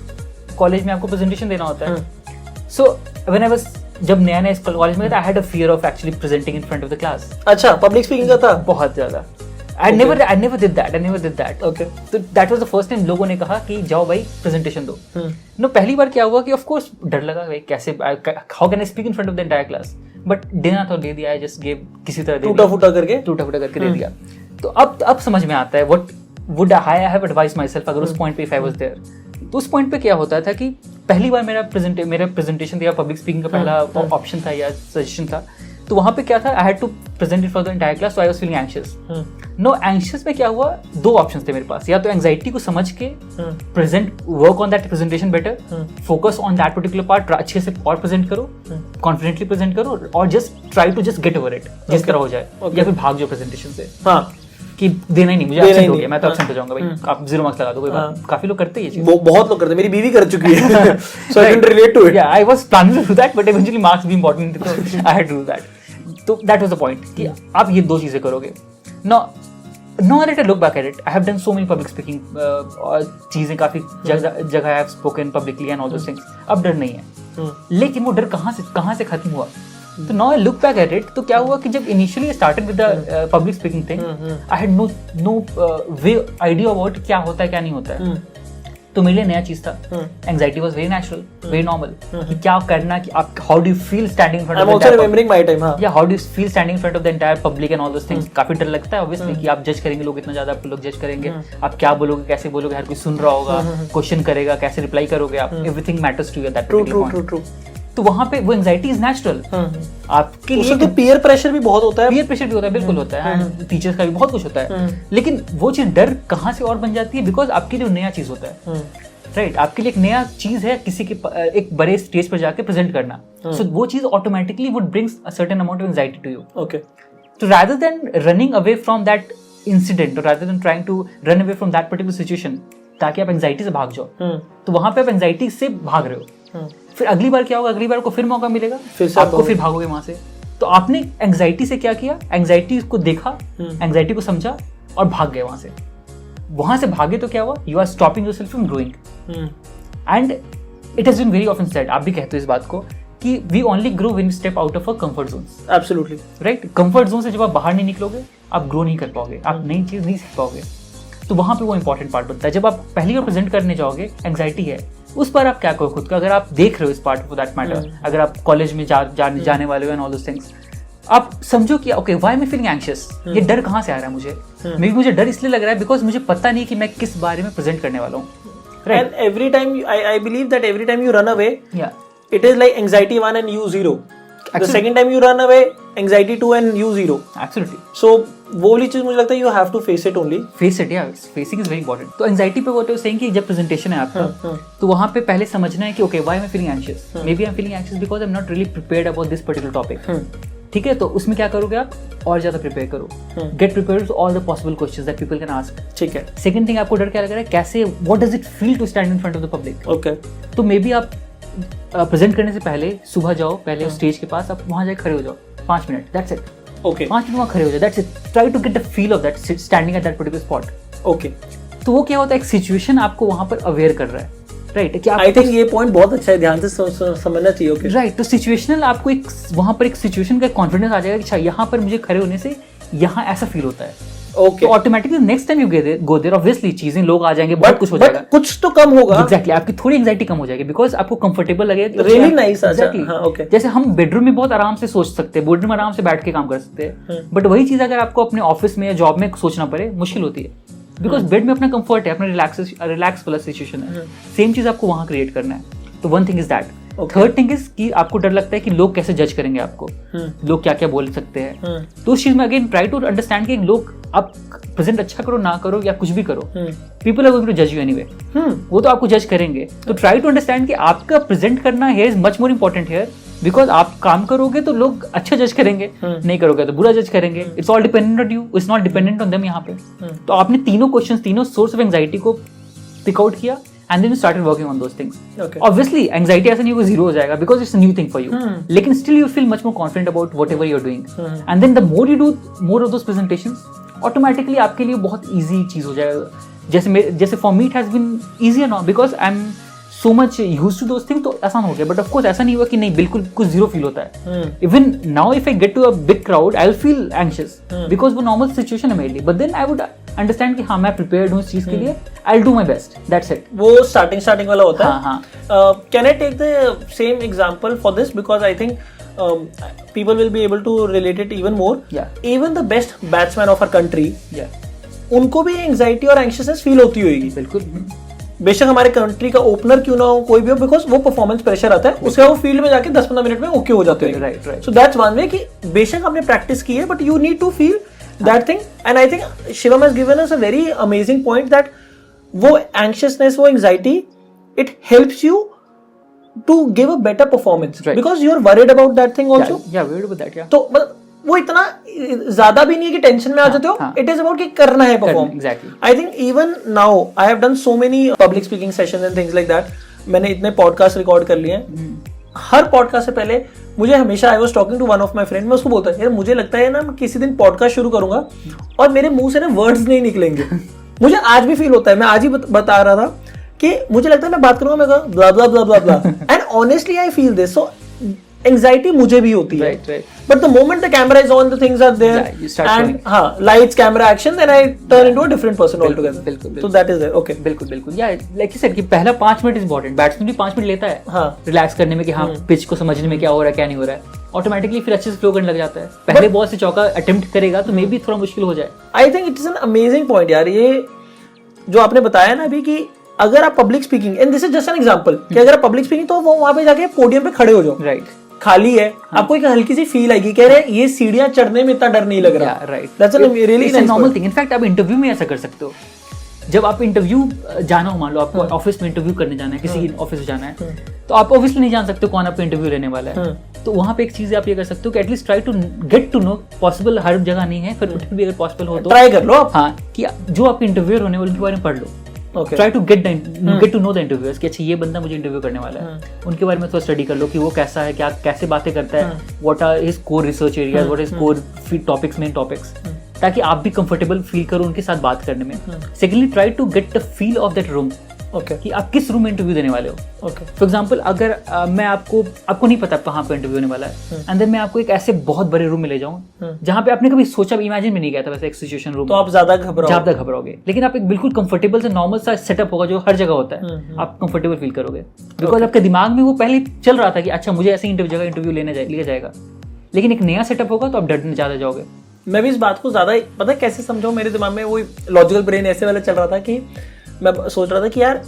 कॉलेज में आपको प्रेजेंटेशन देना होता है। सो व्हेन आई वाज, जब नया कॉलेज में था, I had a fear of actually presenting in front of the class. अच्छा, पब्लिक स्पीकिंग का था बहुत ज्यादा। I never did that. Okay. So that was the first time लोगों ने कहा कि जाओ भाई प्रेजेंटेशन दो। नो, पहली बार क्या हुआ कि ऑफ कोर्स डर लगा भाई, कैसे, how can I speak in front of the entire class, but देना तो दे दिया, आई जस्ट गिव, किसी तरह टूटा फूटा करके दे दिया। तो अब समझ में आता है what would I have advice my self, अगर उस पॉइंट पे इफ आई वाज देयर। तो उस पॉइंट पे क्या होता था कि पहली बार मेरा प्रेजेंटेशन या पब्लिक स्पीकिंग का पहला ऑप्शन था या सजेशन था, तो वहां पे क्या था, I had to present it for the entire class, so I was feeling anxious. No, anxious में क्या हुआ, दो ऑप्शंस थे मेरे पास, या तो एंजाइटी को समझ के present, work on that presentation better, focus on that particular part, अच्छे से और प्रेजेंट करो, कॉन्फिडेंटली प्रेजेंट करो, और just try to just get over it, जिस तरह हो जाए, या फिर भाग जाओ प्रेजेंटेशन से। हाँ, कि देना ही नहीं, मुझे एब्सेंट हो गया, मैं तो एब्सेंट हो जाऊंगा भाई, आप 0 मार्क्स लगा दो, कोई बात। काफी लोग करते हैं ये चीज, बहुत लोग करते हैं, मेरी बीवी कर चुकी है, so I can relate to it. Yeah I was planning to do that, but eventually marks भी इंपॉर्टेंट थे, तो I had to do that. तो दैट वाज द पॉइंट कि आप ये दो चीजें करोगे। Now that I look back at it, I have done so many public speaking चीजें, काफी जगह I have spoken publicly and all those things। अब डर नहीं है, लेकिन वो डर कहाँ से खत्म हुआ। तो now I look back at it, तो क्या हुआ कि जब initially I started with the public speaking thing, I had no way idea about क्या होता है क्या नहीं होता है। तो मेरे लिए नया चीज था। Anxiety was very natural, very normal, कि क्या करना, कि आप how do you feel standing in front of the entire, remembering my time, हां, या how do you feel standing in front of the entire public and all those things. काफी डर लगता है ऑब्वियसली, कि आप जज करेंगे, लोग इतना ज्यादा आपको लोग जज करेंगे, आप क्या बोलोगे, कैसे बोलोगे, हर कोई सुन रहा होगा, क्वेश्चन करेगा, कैसे रिप्लाई करोगे आप, everything matters to you at that true. तो वहां पे वो एंजाइटी इज नेचुरल आपके लिए। तो पीयर प्रेशर भी बहुत होता है, पीयर प्रेशर भी होता है, बिल्कुल होता है, टीचर्स का भी बहुत कुछ होता है, लेकिन वो चीज डर कहाँ से और बन जाती है, बिकॉज आपके लिए नया चीज होता है, राइट। आपके लिए एक नया चीज है, किसी के एक बड़े स्टेज पर जाके प्रेजेंट करना, सो वो चीज automatically would brings a certain amount of anxiety to you. Okay, तो rather than running away from that incident, or rather than trying to run away from that particular situation, ताकि आप एंजाइटी से भाग जाओ, तो वहां पे आप एंजाइटी से भाग रहे हो, फिर अगली बार क्या होगा, अगली बार को फिर मौका मिलेगा, आपको फिर भागोगे वहां से। तो आपने एंजाइटी से क्या किया, एंजाइटी को देखा, एंजाइटी को समझा और भाग गए वहां से। वहां से भागे तो क्या हुआ, you are stopping yourself from growing. And it has been very often said, आप भी कहते हो इस बात को, कि we only grow when we step out of a comfort zone. Absolutely right. Comfort zone से जब आप बाहर नहीं निकलोगे, आप ग्रो नहीं कर पाओगे, आप नई चीज नहीं सीख पाओगे। तो वहां पे वो इंपॉर्टेंट पार्ट बनता है। जब आप पहली बार प्रेजेंट करने जाओगे, एंग्जाइटी है, उस पर आप क्या करो खुद का, अगर आप देख रहे हो इस पार्ट फॉर दैट मैटर, अगर आप कॉलेज में जाने वाले हो एंड ऑल दोस थिंग्स, आप समझो कि okay, why am I feeling anxious, ये डर कहाँ से आ रहा है मुझे, मे बी मुझे डर इसलिए लग रहा है बिकॉज मुझे पता नहीं कि मैं किस बारे में प्रेजेंट करने वाला हूँ। And every time I believe that every time you run away, yeah, it is like anxiety 1 and you 0. The second time you run away, anxiety 2 and you 0. Absolutely. So वो वाली चीज मुझे लगता है you have to face it only. Face it, yeah. Facing is very important. तो anxiety पे what you're saying कि जब presentation है आपका, तो वहाँ पे पहले समझना है कि okay, why am I feeling anxious? Maybe I'm feeling anxious because I'm not really prepared about this particular topic. ठीक है, तो उसमें क्या करोगे आप, और ज्यादा प्रिपेयर करो, get prepared to all the possible questions that people can ask. ठीक है। सेकंड थिंग, आपको डर क्या लग रहा है, कैसे, what does it feel to stand in front of the public. Okay, तो मे बी आप प्रेजेंट करने से पहले सुबह जाओ, पहले स्टेज के पास, आप वहां जाके खड़े हो जाओ 5 minute, that's it. Okay, 5 minute वहां खड़े हो जाओ, that's it. Try to get the feel of that standing at that particular spot. Okay, तो वो क्या होता है, एक सिचुएशन आपको वहां पर अवेयर कर रहा है, राइट। क्या आई थिंक ये पॉइंट बहुत अच्छा है, ध्यान से समझना चाहिए। Okay, right. तो सिचुएशनल आपको एक वहां पर एक सिचुएशन का कॉन्फिडेंस आ जाएगा कि अच्छा, यहाँ पर मुझे खड़े होने से यहाँ ऐसा फील होता है। Okay. तो automatically next time you go there obviously चीजें लोग आ जाएंगे, बहुत कुछ हो जाएगा, कुछ तो कम होगा। एग्जैक्टली आपकी थोड़ी एंग्जाइटी कम हो जाएगी बिकॉज आपको कंफर्टेबल लगेगा। Really nice, अच्छा, Exactly. हाँ, okay. जैसे हम बेडरूम में बहुत आराम से सोच सकते हैं, बेडरूम में आराम से बैठ के काम कर सकते हैं, बट वही चीज अगर आपको अपने ऑफिस में या जॉब में सोचना पड़े, मुश्किल होती है बिकॉज बेड में अपना कंफर्ट है, अपना रिलैक्स वाला सिचुएशन है, सेम चीज आपको वहां क्रिएट करना है। तो one thing is that. Third thing is कि आपको डर लगता है कि लोग कैसे जज करेंगे आपको, लोग क्या क्या बोल सकते हैं। तो उस चीज में अगेन ट्राई टू अंडरस्टैंड कि लोग आप प्रेजेंट अच्छा करो ना करो या कुछ भी करो, पीपल आर गोइंग टू जज यू एनीवे, वो तो आपको जज करेंगे। तो ट्राई टू अंडरस्टैंड कि आपका प्रेजेंट करना here is much more important here, because आप काम करोगे तो लोग अच्छा जज करेंगे, नहीं करोगे तो बुरा जज करेंगे। It's all dependent on you, it's not dependent on them यहाँ पे। तो आपने तीनों क्वेश्चंस, तीनों सोर्स ऑफ एंग्जाइटी को पिक आउट किया and then you started working on those things. Okay. Obviously anxiety ऐसा नहीं होगा zero हो जाएगा because it's a new thing for you, लेकिन still you feel much more confident about whatever you're doing, and then the more you do more of those presentations, automatically आपके लिए बहुत easy चीज हो जाएगा। जैसे for me it has been easier now because I'm so much used to those things, तो आसान हो गया। But of course ऐसा नहीं हुआ कि नहीं बिल्कुल कुछ zero feel होता है। Even now if I get to a big crowd I'll feel anxious because वो normal situation है मेरे लिए, but then I would understand कि हाँ मैं prepared हूँ इस चीज के लिए, I'll do my best, that's it. वो स्टार्टिंग वाला होता है। हाँ। Can I take the same example for this because I think people will be able to relate it even more. Yeah. Even the best batsman of our country, Yeah. उनको भी एंग्जाइटी और एंग्शियसनेस फील होती होगी। बिल्कुल। बेशक हमारे कंट्री का ओपनर क्यों ना हो, कोई भी हो, बिकॉज वो परफॉर्मेंस प्रेशर आता है, उसके वो फील्ड में जाके 10-15 मिनट में ओके हो जाते हैं। Right right. So that's one way कि बेशक आपने प्रैक्टिस की है but you need to feel that thing. And I think Shivam has given us a very amazing point that वो एंग्शियसनेस, वो anxiety, it helps you to give a better performance because you are worried about that thing also. Yeah worried about that, yeah. तो मतलब वो इतना ज्यादा भी नहीं है कि टेंशन में आ जाते हो, इट इज अबाउट कि करना है perform. Exactly. I think even now I have done so many public speaking sessions and things like that. मैंने इतने पॉडकास्ट रिकॉर्ड कर लिए हैं, हर पॉडकास्ट से पहले मुझे हमेशा, I was talking to one of my friend, मैं उसको बोलता है यार मुझे लगता है ना मैं किसी दिन पॉडकास्ट शुरू करूंगा और मेरे मुंह से ना वर्ड्स नहीं निकलेंगे। मुझे आज भी फील होता है, मैं आज ही बता रहा था कि मुझे लगता है मैं बात करूंगा, मैं blah blah blah blah blah, and honestly I feel this. So anxiety मुझे भी होती है, but the moment the camera is on, the things are there and हाँ lights camera action, then I turn into a different person altogether. बिल्कुल। So that is there. Okay, बिल्कुल बिल्कुल। या लाइक यू सेड कि पहला 5 मिनट इज इंपॉर्टेंट। बैट्समैन भी 5 मिनट लेता है हाँ रिलैक्स करने में कि हाँ पिच को समझने में क्या हो रहा है क्या नहीं हो रहा है, ऑटोमेटिकली फिर अच्छे से फ्लो करने लग जाता है। पहले बॉल से चौका अटेम्प्ट करेगा तो मे बी थोड़ा मुश्किल हो जाए। आई think it is an amazing point यार, ये जो आपने बताया ना अभी कि अगर आप public speaking, and this is just an example कि अगर आप पब्लिक स्पीकिंग तो वो वहां पे जाके पोडियम पे खड़े हो जाओ, राइट, खाली है, आपको एक हल्की सी फील आएगी, कह रहे ये सीढ़ियां चढ़ने में इतना डर नहीं लग रहा। Right, that's a really nice normal thing. In fact आप इंटरव्यू में ऐसा कर सकते हो। जब आप इंटरव्यू जाना हो, मान लो आपको ऑफिस में इंटरव्यू करने जाना है, किसी ऑफिस में जाना है, तो आप ऑब्वियसली नहीं जान सकते कौन आपको इंटरव्यू लेने वाला है। तो वहां पे एक चीज आप ये कर सकते हो कि at least try to get to know, possible हर जगह नहीं है, फिर भी अगर पॉसिबल हो तो ट्राई कर लो आप। हाँ, कि जो आपके इंटरव्यूअर होने वाले उनके बारे में पढ़ लो। Try to get to know the interviewers कि अच्छा ये बंदा मुझे इंटरव्यू करने वाला है, उनके बारे में थोड़ा स्टडी कर लो कि वो कैसा है, क्या कैसे बातें करता है, what are his core research areas, what is core topics, main topics, ताकि आप भी कंफर्टेबल फील करो उनके साथ बात करने में। Secondly try to get the feel of that room, कि आप किस रूम में इंटरव्यू देने वाले हो। फॉर एग्जाम्पल अगर मैं आपको नहीं पता कहाँ पे इंटरव्यू होने वाला है, एंड देन मैं आपको एक ऐसे बहुत बड़े रूम में ले जाऊँ जहाँ पे आपने कभी सोचा, इमेजिन भी नहीं किया था वैसे एक सिचुएशन रूम, तो आप ज्यादा घबराओगे। लेकिन आप एक बिल्कुल कंफर्टेबल से नॉर्मल सा सेटअप होगा जो हर जगह होता है, आप कंफर्टेबल फील करोगे बिकॉज आपके दिमाग में वो पहले चल रहा था कि अच्छा मुझे ऐसे इंटरव्यू लिया जाएगा। लेकिन एक नया सेटअप होगा तो आप डरने ज्यादा जाओगे। मैं भी इस बात को ज्यादा पता है कैसे समझाऊं, मेरे दिमाग में वो लॉजिकल ब्रेन ऐसे वाला चल रहा था कि मैं सोच रहा था कि यार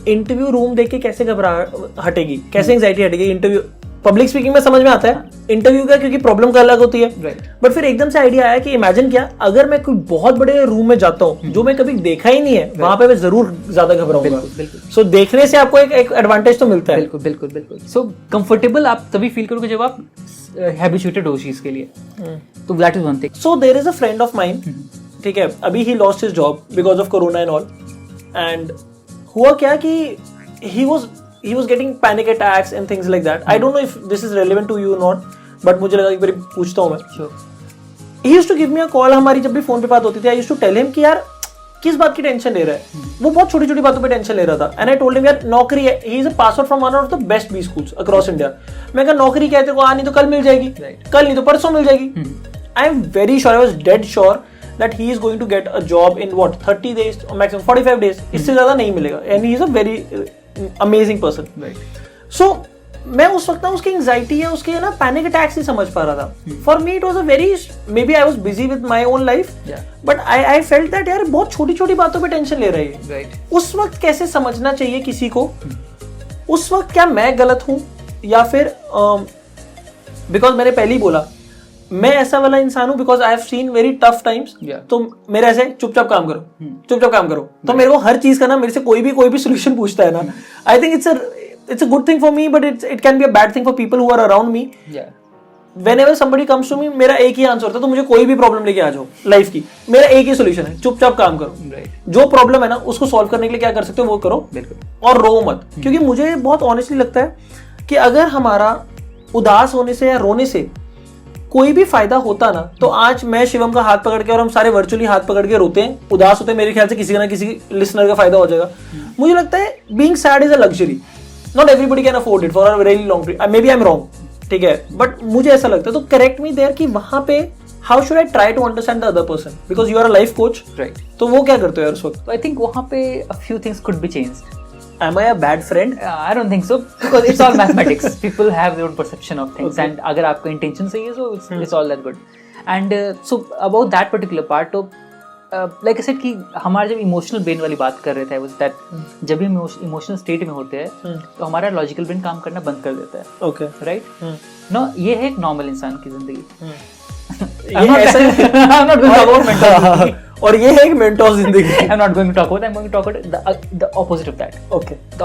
इंटरव्यू रूम देख के कैसे घबराहट हटेगी, कैसे एंग्जाइटी हटेगी। इंटरव्यू पब्लिक स्पीकिंग में समझ में आता है, इंटरव्यू का क्योंकि प्रॉब्लम का अलग होती है, बट फिर एकदम से आइडिया आया कि इमेजिन किया अगर मैं कोई बहुत बड़े रूम में जाता हूँ जो मैं कभी देखा ही नहीं है, वहां पे मैं जरूर ज्यादा घबराऊंगा। सो देखने से आपको एक एडवांटेज तो मिलता है। बिल्कुल। सो कंफर्टेबल आप तभी फील करोगे जब आप हैबिचुएटेड हो उस चीज के लिए, तो that is one thing. So there is a friend of mine, ठीक है, अभी ही lost his job because of corona and all, and हुआ क्या कि he was getting panic attacks and things like that. I don't know if this is relevant to you or not, but मुझे लगा एक बार पूछता हूँ मैं। Sure. He used to give me a call, हमारी जब भी फोन पे बात होती थी, I used to tell him कि यार किस बात की टेंशन ले रहा है, वो बहुत छोटी छोटी बातों पे टेंशन ले रहा था। एंड आई टोल्ड हिम यार नौकरी है, he is a pass out from one of the best B schools across India. मैं कहा नौकरी क्या है तेरे को, नहीं तो कल मिल जाएगी, कल नहीं तो परसों मिल जाएगी। आई am very sure, I was dead sure that he is going to get a job in what 30 days or maximum 45 days, इससे ज़्यादा नहीं मिलेगा, and he is a very amazing person. Right. So मैं उस वक्त ना उसकी एंजाइटी या उसके ना पैनिक अटैक्स नहीं समझ पा रहा था. For me it was a very, maybe I was busy with my own life, but I felt that यार बहुत छोटी छोटी बातों पे टेंशन ले रही है. Right. उस वक्त कैसे समझना चाहिए किसी को, उस वक्त क्या मैं गलत हूँ या फिर बिकॉज मैंने पहले ही बोला मैं ऐसा वाला इंसान हूँ, because I have scene very tough times. तो मेरे ऐसे चुपचाप काम करो, चुपचाप काम करो. तो मेरे को हर चीज का ना, मेरे से कोई भी सोल्यूशन पूछता है ना, I think it's a good thing for me, but it can be a bad thing for people who are around me. Whenever somebody comes to me, मेरा एक ही आंसर होता है, तो मुझे कोई भी प्रॉब्लम लेके आ जाओ लाइफ की, मेरा एक ही सोल्यूशन है, चुपचाप काम करो. जो प्रॉब्लम है ना उसको सॉल्व करने के लिए क्या कर सकते हो वो करो, और रो मत. क्योंकि मुझे बहुत ऑनेस्टली लगता है कि अगर हमारा उदास होने से या रोने से कोई भी फायदा होता ना, तो आज मैं शिवम का हाथ पकड़ के और हम सारे वर्चुअली हाथ पकड़ के रोते हैं, उदास होते हैं, मेरे ख्याल से किसी ना किसी लिसनर का फायदा हो जाएगा. मुझे लगता है being sad is a luxury. Not everybody can afford it for a very long period. Maybe I'm wrong, ठीक है, but मुझे ऐसा लगता है. तो correct me there कि वहाँ पे how should I try to understand the other person, because you are a life coach, right? तो वो क्या करते हो यार उस वक्त? I think वहाँ पे a few things could be changed. Am I a bad friend? I don't think so, because it's all mathematics. People have their own perception of things, and अगर आपका intention सही है so it's all that good. And so about that particular part, तो लाइक आई सेड कि हमारे जब इमोशनल ब्रेन वाली बात कर रहे थे, वाज दैट जब भी इमोशनल स्टेट में होते हैं तो हमारा लॉजिकल ब्रेन काम करना बंद कर देता है. Okay, right. नो, ये है एक नॉर्मल इंसान की जिंदगी. और ये है एक मेंटोर जिंदगी. I am not going to talk about, I am going to talk about the opposite of that. Okay, the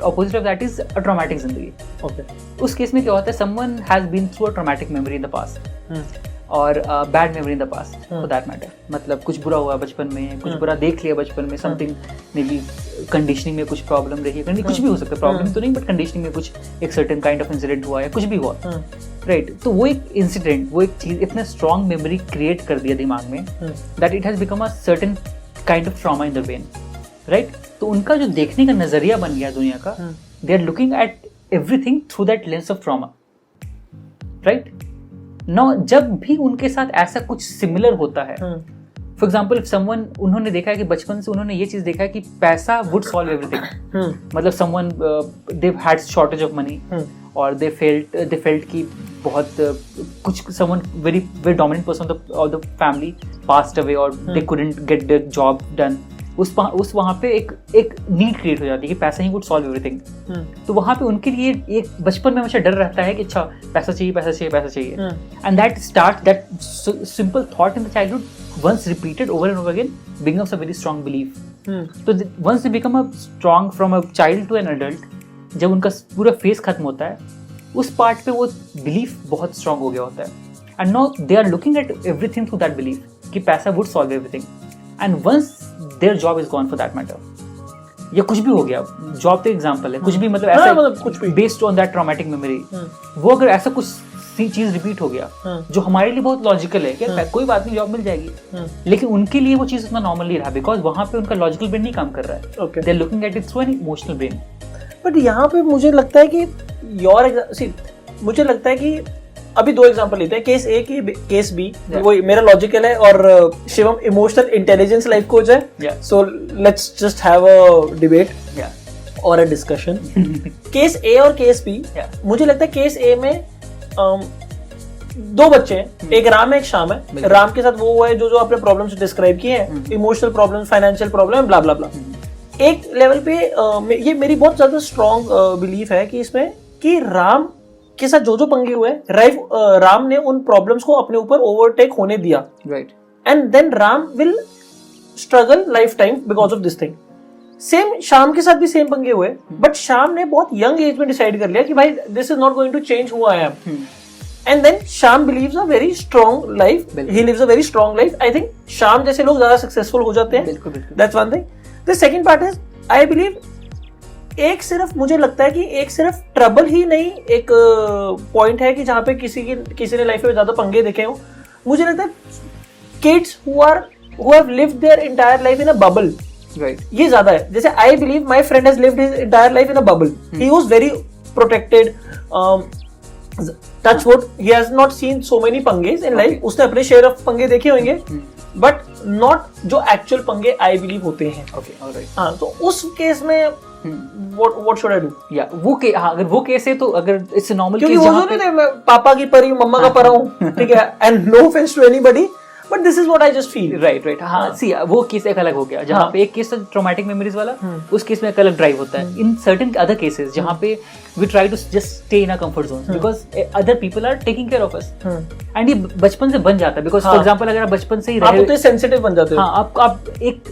opposite of that is a traumatic जिंदगी. ओके, उस केस में क्या होता है, someone has been through a traumatic memory in the past, और bad memory in the past for that matter. मतलब कुछ बुरा हुआ बचपन में, कुछ बुरा देख लिया बचपन में, समथिंग मे बी कंडीशनिंग में कुछ प्रॉब्लम रही है, कुछ भी हो सकता है, प्रॉब्लम तो नहीं बट कंडीशनिंग में कुछ एक सर्टेन काइंड ऑफ इंसिडेंट हुआ या कुछ भी हुआ, राइट. तो वो एक इंसिडेंट, वो एक चीज इतना स्ट्रॉन्ग मेमोरी क्रिएट कर दिया दिमाग में that it has become a certain kind of trauma in the brain, right. तो उनका जो देखने का नजरिया बन गया दुनिया का, they are looking at everything through that lens of trauma, right. No, जब भी उनके साथ ऐसा कुछ सिमिलर होता है, फॉर एग्जाम्पल इफ समवन, उन्होंने देखा है कि बचपन से उन्होंने ये चीज देखा है कि पैसा वुड सॉल्व एवरीथिंग. मतलब someone they had shortage of money, और दे फेल्ट कि बहुत कुछ, someone very dominant person of the family passed away, और they couldn't get the job done. उस वहाँ पे एक नीड क्रिएट हो जाती है कि पैसा ही वुड सॉल्व एवरीथिंग. तो वहाँ पे उनके लिए एक बचपन में हमेशा डर रहता है कि अच्छा पैसा चाहिए, पैसा चाहिए, पैसा चाहिए. And that simple thought in the childhood, once repeated over and over again, becomes a very strong belief. So once they become a strong from a child to an adult, जब उनका पूरा फेस खत्म होता है, उस पार्ट पे वो बिलीफ बहुत स्ट्रांग हो गया होता है. And now they are looking at everything through that belief कि पैसा would solve everything. And once their job is gone for that matter, या कुछ भी हो गया, जॉब तो एग्जांपल है, कुछ भी मतलब ऐसा, मतलब कुछ भी based on that traumatic memory, वो अगर ऐसा कुछ चीज रिपीट हो गया जो हमारे लिए बहुत लॉजिकल है कि कोई बात नहीं, जॉब मिल जाएगी, लेकिन उनके लिए वो चीज उतना नॉर्मल नहीं रहा, बिकॉज वहां पे उनका लॉजिकल ब्रेन नहीं काम कर रहा है. They are looking at it through an emotional brain. But यहाँ पे मुझे लगता है कि मुझे लगता है कि अभी दो एग्जांपल लेते हैं, केस ए की केस बी. वो मेरा लॉजिकल है और Shivam emotional intelligence life coach है. So let's just have a debate और अ डिस्कशन. केस ए और केस बी, मुझे लगता है केस ए में दो बच्चे हैं, एक राम है एक श्याम है. राम के साथ वो है जो अपने प्रॉब्लम्स डिस्क्राइब किए हैं, इमोशनल प्रॉब्लम, फाइनेंशियल प्रॉब्लम, ब्ला ब्ला ब्ला. एक लेवल पे ये मेरी बहुत ज्यादा स्ट्रॉन्ग बिलीफ है कि इसमें कि राम के साथ जो पंगे हुए, राम ने उन प्रॉब्लम्स को अपने ऊपर ओवरटेक होने दिया, right. And then Ram will struggle lifetime because of this thing. Same Shyam के साथ भी सेम पंगे हुए, बट श्याम ने बहुत यंग एज में डिसाइड कर लिया कि भाई this is not going to change who I am. And then Shyam believes a very strong life, he lives a very strong life. I think Shyam जैसे लोग ज्यादा सक्सेसफुल हो जाते हैं. That's one thing. The second part is, I believe एक सिर्फ मुझे लगता है कि एक सिर्फ ट्रबल ही नहीं एक पॉइंट है कि जहां पे किसी ने लाइफ में ज्यादा पंगे देखे हो. मुझे लगता है kids who have lived their entire life in a bubble, right, ये ज्यादा है. जैसे I believe my friend has lived his entire life in a bubble. He was very protected, touch wood, he has not seen so many पंगे in life. उसने अपने शेयर ऑफ पंगे देखे होंगे, बट नॉट जो एक्चुअल पंगे आई बिलीव होते हैं। Okay, alright. हाँ, तो उस केस में व्हाट शुड आई डू? या अगर वो केस है तो अगर इट्स नॉर्मल क्योंकि केस वो जो नहीं थे, मैं पापा की परी मम्मा का परा हूँ, ठीक है, and no offense to anybody, but this is what I just feel. Right. हाँ, सी वो केस एक अलग हो गया, जहाँ पे एक केस था ट्रॉमेटिक मेमोरीज वाला, उस केस में एक अलग ड्राइव होता है। इन सर्टेन अदर केसेस जहाँ पे we try to just stay in a comfort zone because other people are taking care of us, and ये बचपन से बन जाता है। बिकॉज फॉर एग्जांपल अगर आप बचपन से ही आप उतने सेंसिटिव बन जाते हो। हाँ,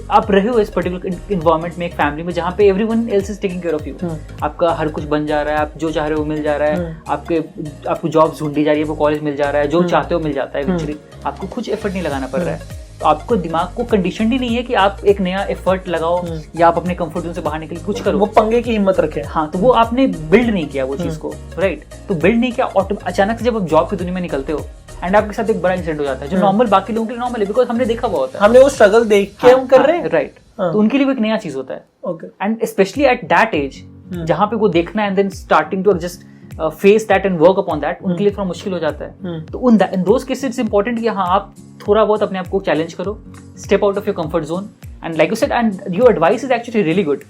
आप रहे हो इस पर्टिकुलर इन्वायरमेंट में, एक फैमिली में जहाँ पे everyone else is taking care of you, आपका हर कुछ बन जा रहा है, आप जो चाह रहे हो मिल जा रहा है, आपको जॉब ढूंढी जा रही है, वो कॉलेज मिल जा रहा है, जो चाहते हो मिल जाता है एक्चुअली, आपको कुछ एफर्ट नहीं लगाना पड़ रहा है। तो आपको दिमाग को कंडीशन ही नहीं है कि आप एक नया एफर्ट लगाओ या आप अपने कंफर्ट जोन से बाहर निकल कुछ करो, वो पंगे की हिम्मत रखे। हाँ, तो वो आपने बिल्ड नहीं किया वो चीज को, राइट। तो बिल्ड नहीं किया, अचानक से जब आप जॉब की दुनिया में निकलते हो एंड आपके साथ एक बड़ा इंसिडेंट हो जाता है जो नॉर्मल बाकी लोगों के लिए नॉर्मल है, बिकॉज हमने देखा हुआ होता है, हमने वो स्ट्रगल देख के हम कर रहे हैं, राइट। तो उनके लिए वो एक नया चीज होता है, okay, and specially at that age जहाँ पे वो देखना and then starting to just face that and work upon that, उनके लिए थोड़ा मुश्किल हो जाता है। तो in those cases it's important कि हाँ, आप थोड़ा बहुत अपने आप को चैलेंज करो, step out of your comfort zone, and like you said, and your advice is actually really good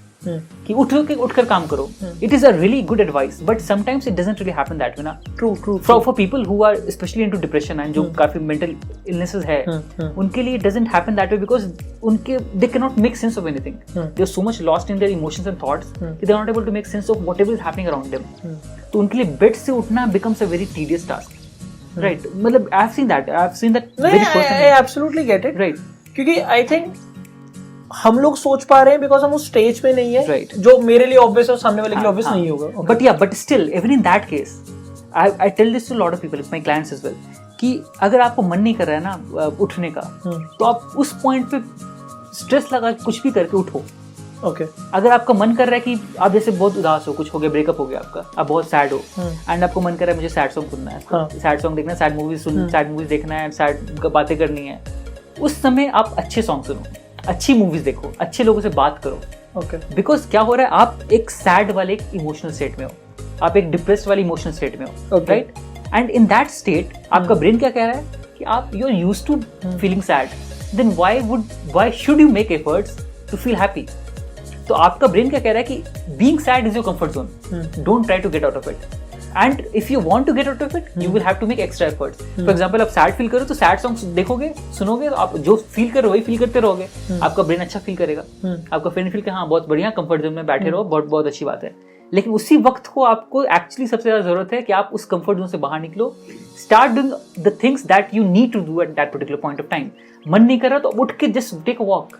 कि उठकर काम करो। It is a really good advice, but sometimes it doesn't really happen that way ना। True for people who are specially into depression and जो काफी मेंटल इलनेसेस है, उनके लिए it doesn't happen that way because उनके they can not make sense of anything, they are so much lost in their emotions and thoughts कि they are not able to make sense of whatever is happening around them. तो उनके लिए बेड से उठना becomes a very tedious task, right. मतलब I have seen that very personally. I absolutely get it, right. क्योंकि आई थिंक हम लोग सोच पा रहे हैं बिकॉज हम उस स्टेज पे नहीं है, Right. जो मेरे लिए ऑब्वियस है सामने वाले के लिए ऑब्वियस नहीं होगा। But still even in that case I tell this to lot of people, my clients as well, कि अगर आपको मन नहीं कर रहा है ना उठने का, तो आप उस पॉइंट पे स्ट्रेस लगा कुछ भी करके उठो। ओके, अगर आपका मन कर रहा है कि आप जैसे बहुत उदास हो, कुछ हो गया, ब्रेकअप हो गया आपका, आप बहुत सैड हो एंड आपको मन कर रहा है मुझे सैड सॉन्ग सुनना है, सैड सॉन्ग देखना है, सैड मूवीज देखना है, सैड बातें करनी है, उस समय आप अच्छे सॉन्ग सुनो, अच्छी मूवीज देखो, अच्छे लोगों से बात करो। ओके, बिकॉज क्या हो रहा है, आप एक सैड वाले एक इमोशनल स्टेट में हो, आप एक डिप्रेस्ड वाले इमोशनल स्टेट में हो, right. And in that state आपका ब्रेन क्या कह रहा है कि आप you are used to feeling sad, then why should you make efforts to feel happy. तो आपका ब्रेन क्या कह रहा है कि being sad is your comfort zone, don't try to get out of it, and if you want to get out of it you will have to make extra efforts. For example, आप सैड फील करो तो सैड सॉन्ग्स देखोगे, सुनोगे, तो आप जो फील कर रहे हो वही फील करते रहोगे, आपका ब्रेन अच्छा फील करेगा, आपका ब्रेन फील कर हाँ बहुत बढ़िया, कंफर्ट जोन में बैठे रहो, बहुत बहुत अच्छी बात है। लेकिन उसी वक्त को आपको एक्चुअली सबसे ज्यादा जरूरत है कि आप उस कंफर्ट जोन से बाहर निकलो, start doing the things that you need to do at that particular point of time. मन नहीं कर रहा तो उठ के जस्ट टेक अ वॉक,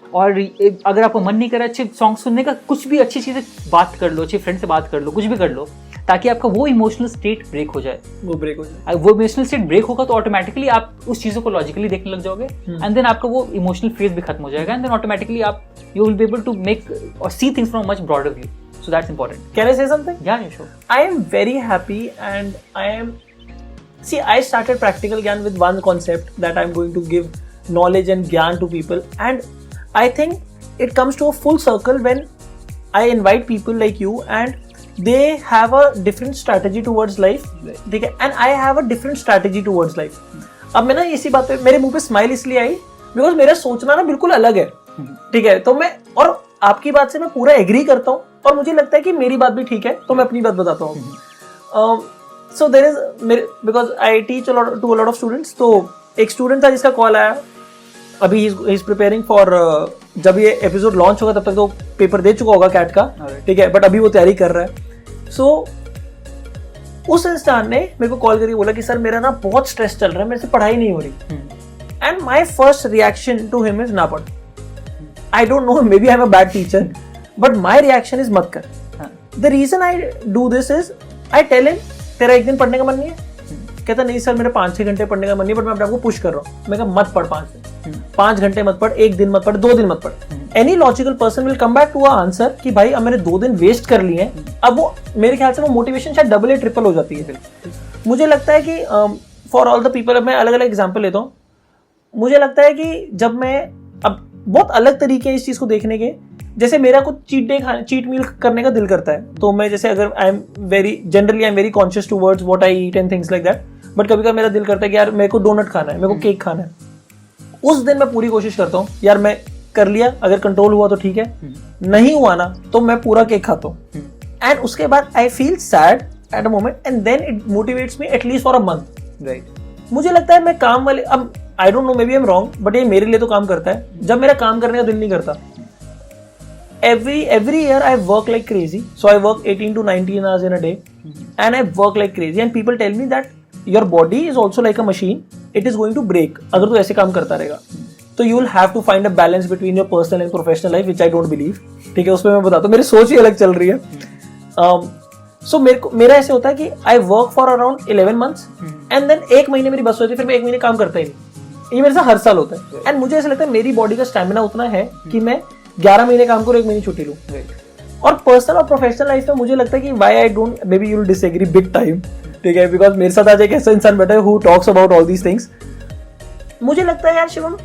और अगर आपको मन नहीं कर रहा अच्छे सॉन्ग सुनने का, कुछ भी अच्छी चीजें बात कर लो, अच्छे फ्रेंड से बात कर लो, कुछ भी कर लो, ताकि आपका वो इमोशनल स्टेट ब्रेक हो जाए। वो इमोशनल स्टेट ब्रेक होगा तो ऑटोमेटिकली आप उस चीजों को लॉजिकली देखने लग जाओगे, एंड देन आपका वो इमोशनल फेज भी खत्म हो जाएगा, एंड देन ऑटोमेटिकली आप you will be able to make और see things from much broader view. So that's important. Can I say something? Yeah, sure. I am very happy and I started practical Gyan with one concept that I'm going to give knowledge and Gyan to people, and I think it comes to a full circle when I invite people like you and they have a different strategy towards life, ठीक है, and I have a different strategy towards life. अब मैं ना इसी बात पे मेरे मुंह पे स्माइल इसलिए आई बिकॉज मेरा सोचना ना बिल्कुल अलग है, ठीक है। तो मैं और आपकी बात से मैं पूरा एग्री करता हूँ और मुझे लगता है कि मेरी बात भी ठीक है, तो मैं अपनी बात बताता हूँ। सो देयर इज मेरे because I teach to a lot of students, तो एक स्टूडेंट था जिसका कॉल आया, अभी ही इज प्रिपेयरिंग फॉर, जब ये एपिसोड लॉन्च होगा तब तक तो पेपर दे चुका होगा कैट का, ठीक है, बट अभी वो तैयारी कर रहा है। सो उस इंसान ने मेरे को कॉल करके बोला कि सर मेरा ना बहुत स्ट्रेस चल रहा है, मेरे से पढ़ाई नहीं हो रही, and my first reaction to him is ना पढ़। I don't know, maybe I'm a bad teacher, but my reaction is मत कर। The reason I do this is, I tell him, तेरा एक दिन पढ़ने का मन नहीं है? कहता नहीं सर मेरा 5-6 घंटे पढ़ने का मन नहीं, बट मैं अपने आप को पुश कर रहा हूँ। मैं कहा मत पढ़ 5 घंटे मत पढ़, 1 दिन मत पढ़, 2 दिन मत पढ़। Any logical person will come back to a answer कि भाई अब मैंने 2 दिन वेस्ट कर लिए हैं, अब वो मेरे ख्याल से वो मोटिवेशन शायद डबल या ट्रिपल हो जाती है। मुझे लगता है कि फॉर ऑल द पीपल, मैं अलग अलग एग्जाम्पल लेता हूँ, मुझे लगता है कि जब मैं अब बहुत अलग तरीके हैं इस चीज को देखने के, जैसे मेरा कुछ चीट मील करने का दिल करता है, तो मैं जैसे अगर आई am very conscious towards what I eat and things like that, but कभी कभी मेरा दिल करता है कि यार मेरे को डोनट खाना है, मेरे को केक खाना है, उस दिन मैं पूरी कोशिश करता हूँ यार मैं कर लिया, अगर कंट्रोल हुआ तो ठीक है, नहीं हुआ ना तो मैं पूरा केक खाता हूँ। एंड उसके बाद I feel sad at a moment and then it motivates me at least for a month. Right. मुझे लगता है मैं काम वाले, अब I don't know maybe I am wrong, but ये मेरे लिए तो काम करता है। जब मेरा काम करने का दिल नहीं करता, every year I work like crazy, so I work 18 to 19 hours in a day, and I work like crazy, and people tell me that your body is also like a machine, it is going to break अगर तू ऐसे काम करता रहेगा। तो you will have to find a balance between your personal and professional life, which I don't believe। ठीक है, उसमें मैं बताता हूँ, मेरी सोच ही अलग चल रही है। सो मेरा ऐसे होता है कि I work for around 11 months and then एक महीने मेरी बस होती है, फिर मैं एक महीने काम करता ही नहीं। ये मेरे साथ हर साल होता है। एंड मुझे ऐसा लगता है मेरी बॉडी का स्टैमिना उतना है कि मैं 11 महीने काम करूँ, एक महीने छुट्टी लूँ। और पर्सनल और प्रोफेशनल लाइफ में मुझे लगता है कि why I don't, may be you will disagree big time, ठीक है, बिकॉज मेरे साथ आज एक ऐसा इंसान बैठा है who talks about all these things. मुझे लगता है यार शिवम,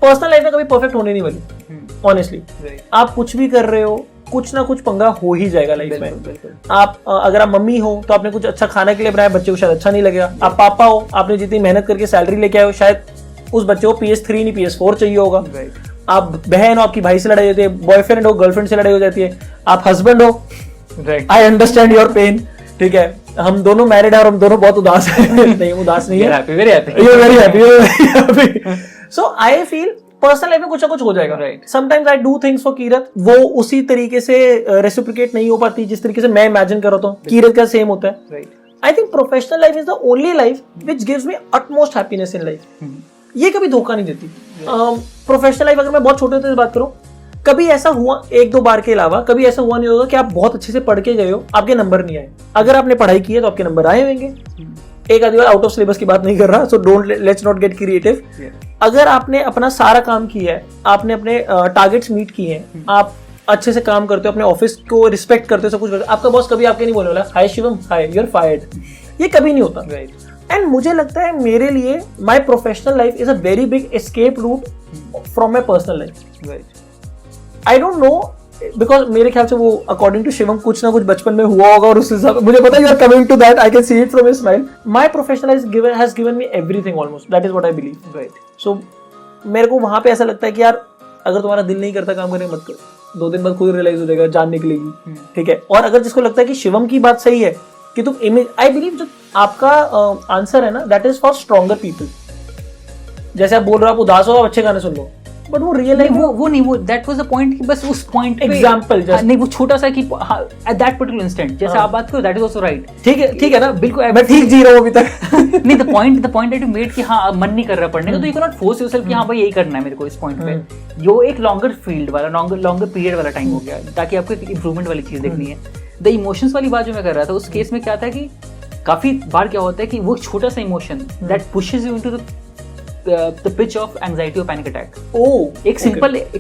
पर्सनल लाइफ में कभी परफेक्ट होने नहीं वाली, ऑनेस्टली। आप कुछ भी कर रहे हो, कुछ ना कुछ पंगा हो ही जाएगा लाइफ में। आप अगर आप मम्मी हो तो आपने कुछ अच्छा खाने के लिए बनाया, बच्चे को शायद अच्छा नहीं लगेगा। आप पापा हो, आपने जितनी मेहनत करके सैलरी लेके आए हो, शायद उस बच्चे को PS3 नहीं PS4 चाहिए होगा। आप बहन हो, आपकी भाई से लड़ाई होती है, बॉयफ्रेंड हो, गर्लफ्रेंड से लड़ाई हो जाती है। आप हस्बैंड हो, आई अंडरस्टैंड योर पेन, ठीक है। हम दोनों मैरिड है और हम दोनं बहुत उदास है। नहीं, उदास नहीं है, very happy. So I feel personal life में कुछ ना कुछ हो जाएगा। Sometimes I do things for Kirat, वो उसी तरीके से रेसिप्रोकेट नहीं हो पाती जिस तरीके से मैं इमेजिन कर रहा हूँ। कीरत का सेम होता है। I think professional life is the only life which gives me utmost happiness in life. ये कभी धोखा नहीं देती। प्रोफेशनल लाइफ अगर मैं बहुत छोटे होते से बात करूं, कभी ऐसा हुआ, एक दो बार के अलावा कभी ऐसा हुआ नहीं होगा कि आप बहुत अच्छे से पढ़ के गए हो, आपके नंबर नहीं आए। अगर आपने पढ़ाई की है तो आपके नंबर आए होंगे। एक आधी बार आउट ऑफ सिलेबस की बात नहीं कर रहा, so don't let's not gate creative. अगर आपने अपना सारा काम किया है, आपने अपने टारगेट्स मीट किए हैं, आप अच्छे से काम करते हो, अपने ऑफिस को रिस्पेक्ट करते हो, सब कुछ करते हो, आपका बॉस कभी आपके नहीं बोलने वाला hi Shivam, hi you are fired. ये कभी नहीं होता। एंड मुझे लगता है मेरे लिए my professional life is a very big escape route from my personal life. I don't no, because मेरे ख्याल से वो अकॉर्डिंग टू शिवम कुछ ना कुछ बचपन में हुआ होगा और उस हिसाब मुझे पता है you are coming to that, I can see it from his smile. My professional has given me everything almost, that is what I believe. So मेरे को वहां पे ऐसा लगता है कि यार अगर तुम्हारा दिल नहीं करता काम करने मत करो, 2 दिन बाद खुद रियलाइज हो जाएगा, जान निकलेगी, ठीक है। और अगर जिसको लगता है कि शिवम की बात सही है कि तुम इमेज, आई बिलीव जो आपका आंसर है ना, that is for stronger people. जैसे आप बोल रहे हो आप उदास हो, आप अच्छे गाने सुन लो, बट वो रियल लाइफ वो नहीं, वो दैट वाज द पॉइंट कि बस उस पॉइंट पे एग्जांपल नहीं, वो छोटा सा कि एट दैट पर्टिकुलर इंस्टेंट जैसे आप बात करो, दैट इज आल्सो राइट। ठीक है ना, बिल्कुल मैं ठीक जी रहा हूं अभी तक। नहीं, the point that you made कि हाँ मन नहीं कर रहा पढ़ने का, तो you can not force yourself कि हाँ भाई यही करना है मेरे को इस पॉइंट पे। जो एक लॉन्गर फील्ड वाला लॉन्गर पीरियड वाला टाइम हो गया ताकि आपको एक इंप्रूवमेंट वाली चीज देखनी है। द इमोशंस वाली बात जो मैं कर रहा था, उस केस में क्या था कि काफी बार क्या होता है कि वो छोटा सा emotion that pushes you into the pitch of anxiety or panic attack। एक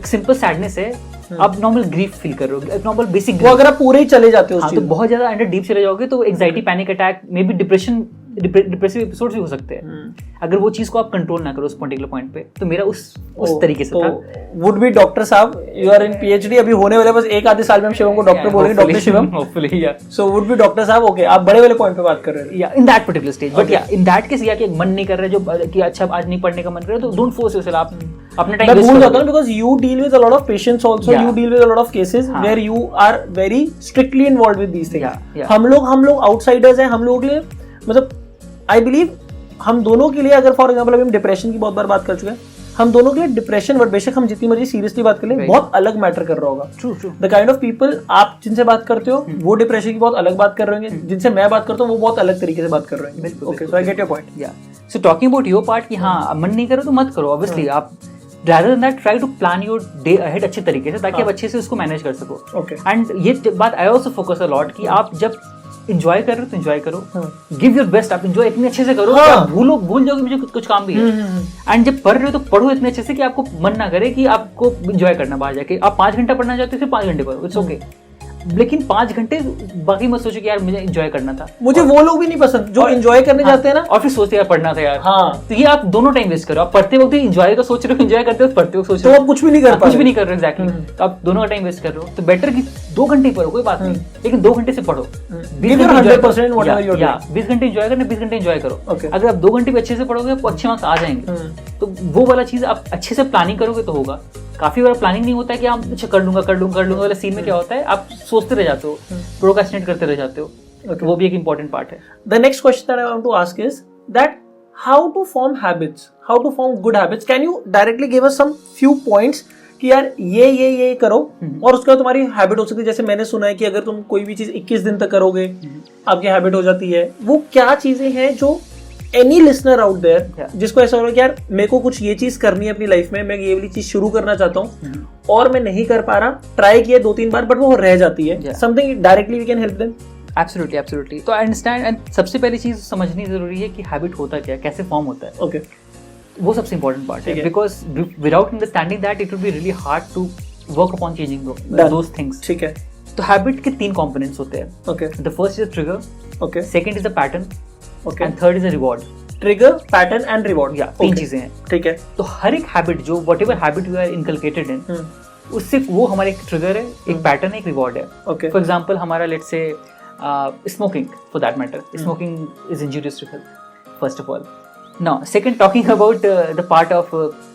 सिंपल सैडनेस है, आप नॉर्मल ग्रीफ फील कर रहे हो, एक नॉर्मल बेसिक, वो अगर आप पूरे ही चले जाते हो तो बहुत ज्यादा अंडर डीप चले जाओगे तो anxiety, panic attack, may be depressive episodes भी हो सकते हैं अगर वो चीज को आप कंट्रोल ना करो उस पर्टिकुलर पॉइंट पे। तो मेरा उस तरीके से था। वुड बी डॉक्टर साहब, यू आर इन PhD, अभी होने वाले बस एक आधे साल में हम शिवम को डॉक्टर बोलेंगे, doctor Shivam hopefully. So would be doctor साहब, ओके, आप बड़े वाले पॉइंट पे बात कर रहे हैं, या in that particular stage. But या इन दैट केस, या कि मन नहीं कर रहा है जो कि अच्छा आज नहीं पढ़ने का मन कर रहा है, तो डोंट फोर्स योरसेल्फ। आप अपने टाइम वेस्ट मत करो, because you deal with a lot of patients also, you deal with a lot of cases where you are very strictly involved with these things. हम लोग आउटसाइडर्स हैं, हम लोगों के लिए, मतलब आई बिलीव हम दोनों के लिए, अगर फॉर एग्जांपल अभी हम डिप्रेशन की बहुत बार बात कर चुके हैं, हम दोनों के लिए डिप्रेशन वर्ड, बेशक हम जितनी मर्जी सीरियसली बात कर ले, बहुत अलग मैटर कर रहा होगा। True. The kind of people आप जिनसे बात करते हो वो डिप्रेशन की बहुत अलग बात कर रहे होंगे, जिनसे मैं बात करता हूँ वो बहुत अलग तरीके से बात कर रहे होंगे। Okay, so I get your point. Yeah so talking about your part कि हाँ मन नहीं करो तो मत करो, ऑब्वियसली आप rather than that try to plan your day ahead अच्छे तरीके से, ताकि आप अच्छे से उसको मैनेज कर सको। Okay. And ये बात I also focus a lot कि आप जब enjoy कर रहे हो तो enjoy करो, give your best, आप enjoy इतने अच्छे से करो कि आप भूल जाओगे मुझे कुछ काम भी है। And जब पढ़ रहे हो तो पढ़ो इतने अच्छे से कि आपको मन ना करे कि आपको enjoy करना बाहर जाके। आप 5 घंटा पढ़ना चाहते हो सिर्फ 5 घंटे पढ़ो, it's okay। लेकिन 5 घंटे बाकी मत सोचो कि यार मुझे एंजॉय करना था। मुझे वो लोग भी नहीं पसंद जो एंजॉय करने जाते हैं ना और फिर सोचते यार पढ़ना था यार। हाँ, तो ये आप दोनों टाइम वेस्ट करो। आप पढ़ते वक्त एंजॉय का सोच रहे हो, एंजॉय करते हो, पढ़ते वक्त सोच तो रहे हो, आप कुछ भी नहीं कर पा कुछ रहे। भी नहीं कर रहे हो। एग्जैक्टली। तो आप दोनों का टाइम वेस्ट कर रहे हो। तो बेटर कि 2 घंटे ही पढ़ो, कोई बात नहीं, लेकिन 2 घंटे से पढ़ो। 20 घंटे 100% whatever you're doing. 20 घंटे एंजॉय करना, 20 घंटे एंजॉय करो। Okay. अगर आप 2 घंटे भी अच्छे से पढ़ोगे आपको अच्छे मार्क्स आ जाएंगे। तो वो वाला चीज आप अच्छे से प्लानिंग करोगे तो होगा। काफी बार प्लानिंग नहीं होता है कि आप अच्छा कर लूंगा वाला सीन में क्या होता है, आप सोचते रह जाते हो, प्रोक्रेस्टिनेट करते रह जाते हो। Okay. वो भी एक इंपॉर्टेंट पार्ट है। The next question that I want to ask is that how to form habits, how to form good habits. Can you directly give us some few points कि यार ये करो और उसके बाद तुम्हारी हैबिट हो सकती है। जैसे मैंने सुना है कि अगर तुम कोई भी चीज 21 दिन तक करोगे आपकी हैबिट हो जाती है। वो क्या चीजें हैं जो एनी लिसनर आउट देयर जिसको ऐसा हो रहा है कि यार मेरे को कुछ ये चीज करनी है अपनी लाइफ में, मैं ये वाली चीज शुरू करना चाहता हूँ और मैं नहीं कर पा रहा, ट्राई किया 2-3 बार बट वो रह जाती है, something directly we can help them. Absolutely. तो आई अंडरस्टैंड। एंड सबसे पहली चीज समझनी जरूरी है कि हैबिट होता क्या है, कैसे फॉर्म होता है। ओके, वो सबसे इंपॉर्टेंट पार्ट है। Because without understanding that it will be really hard to work upon changing those things. ठीक है। तो हैबिट के 3 कंपोनेंट्स होते हैं। Okay, the first is trigger, okay, second is the pattern, okay, and third is the reward. Trigger, pattern and reward, या 3 चीजें हैं। ठीक है। तो हर एक हैबिट जो whatever habit we are inculcated in, उससे वो हमारा एक ट्रिगर है, एक पैटर्न है, एक रिवॉर्ड है। ओके, फॉर एग्जांपल हमारा let's say smoking, for that matter, smoking is injurious to health, first of all. Now, second, talking about the part of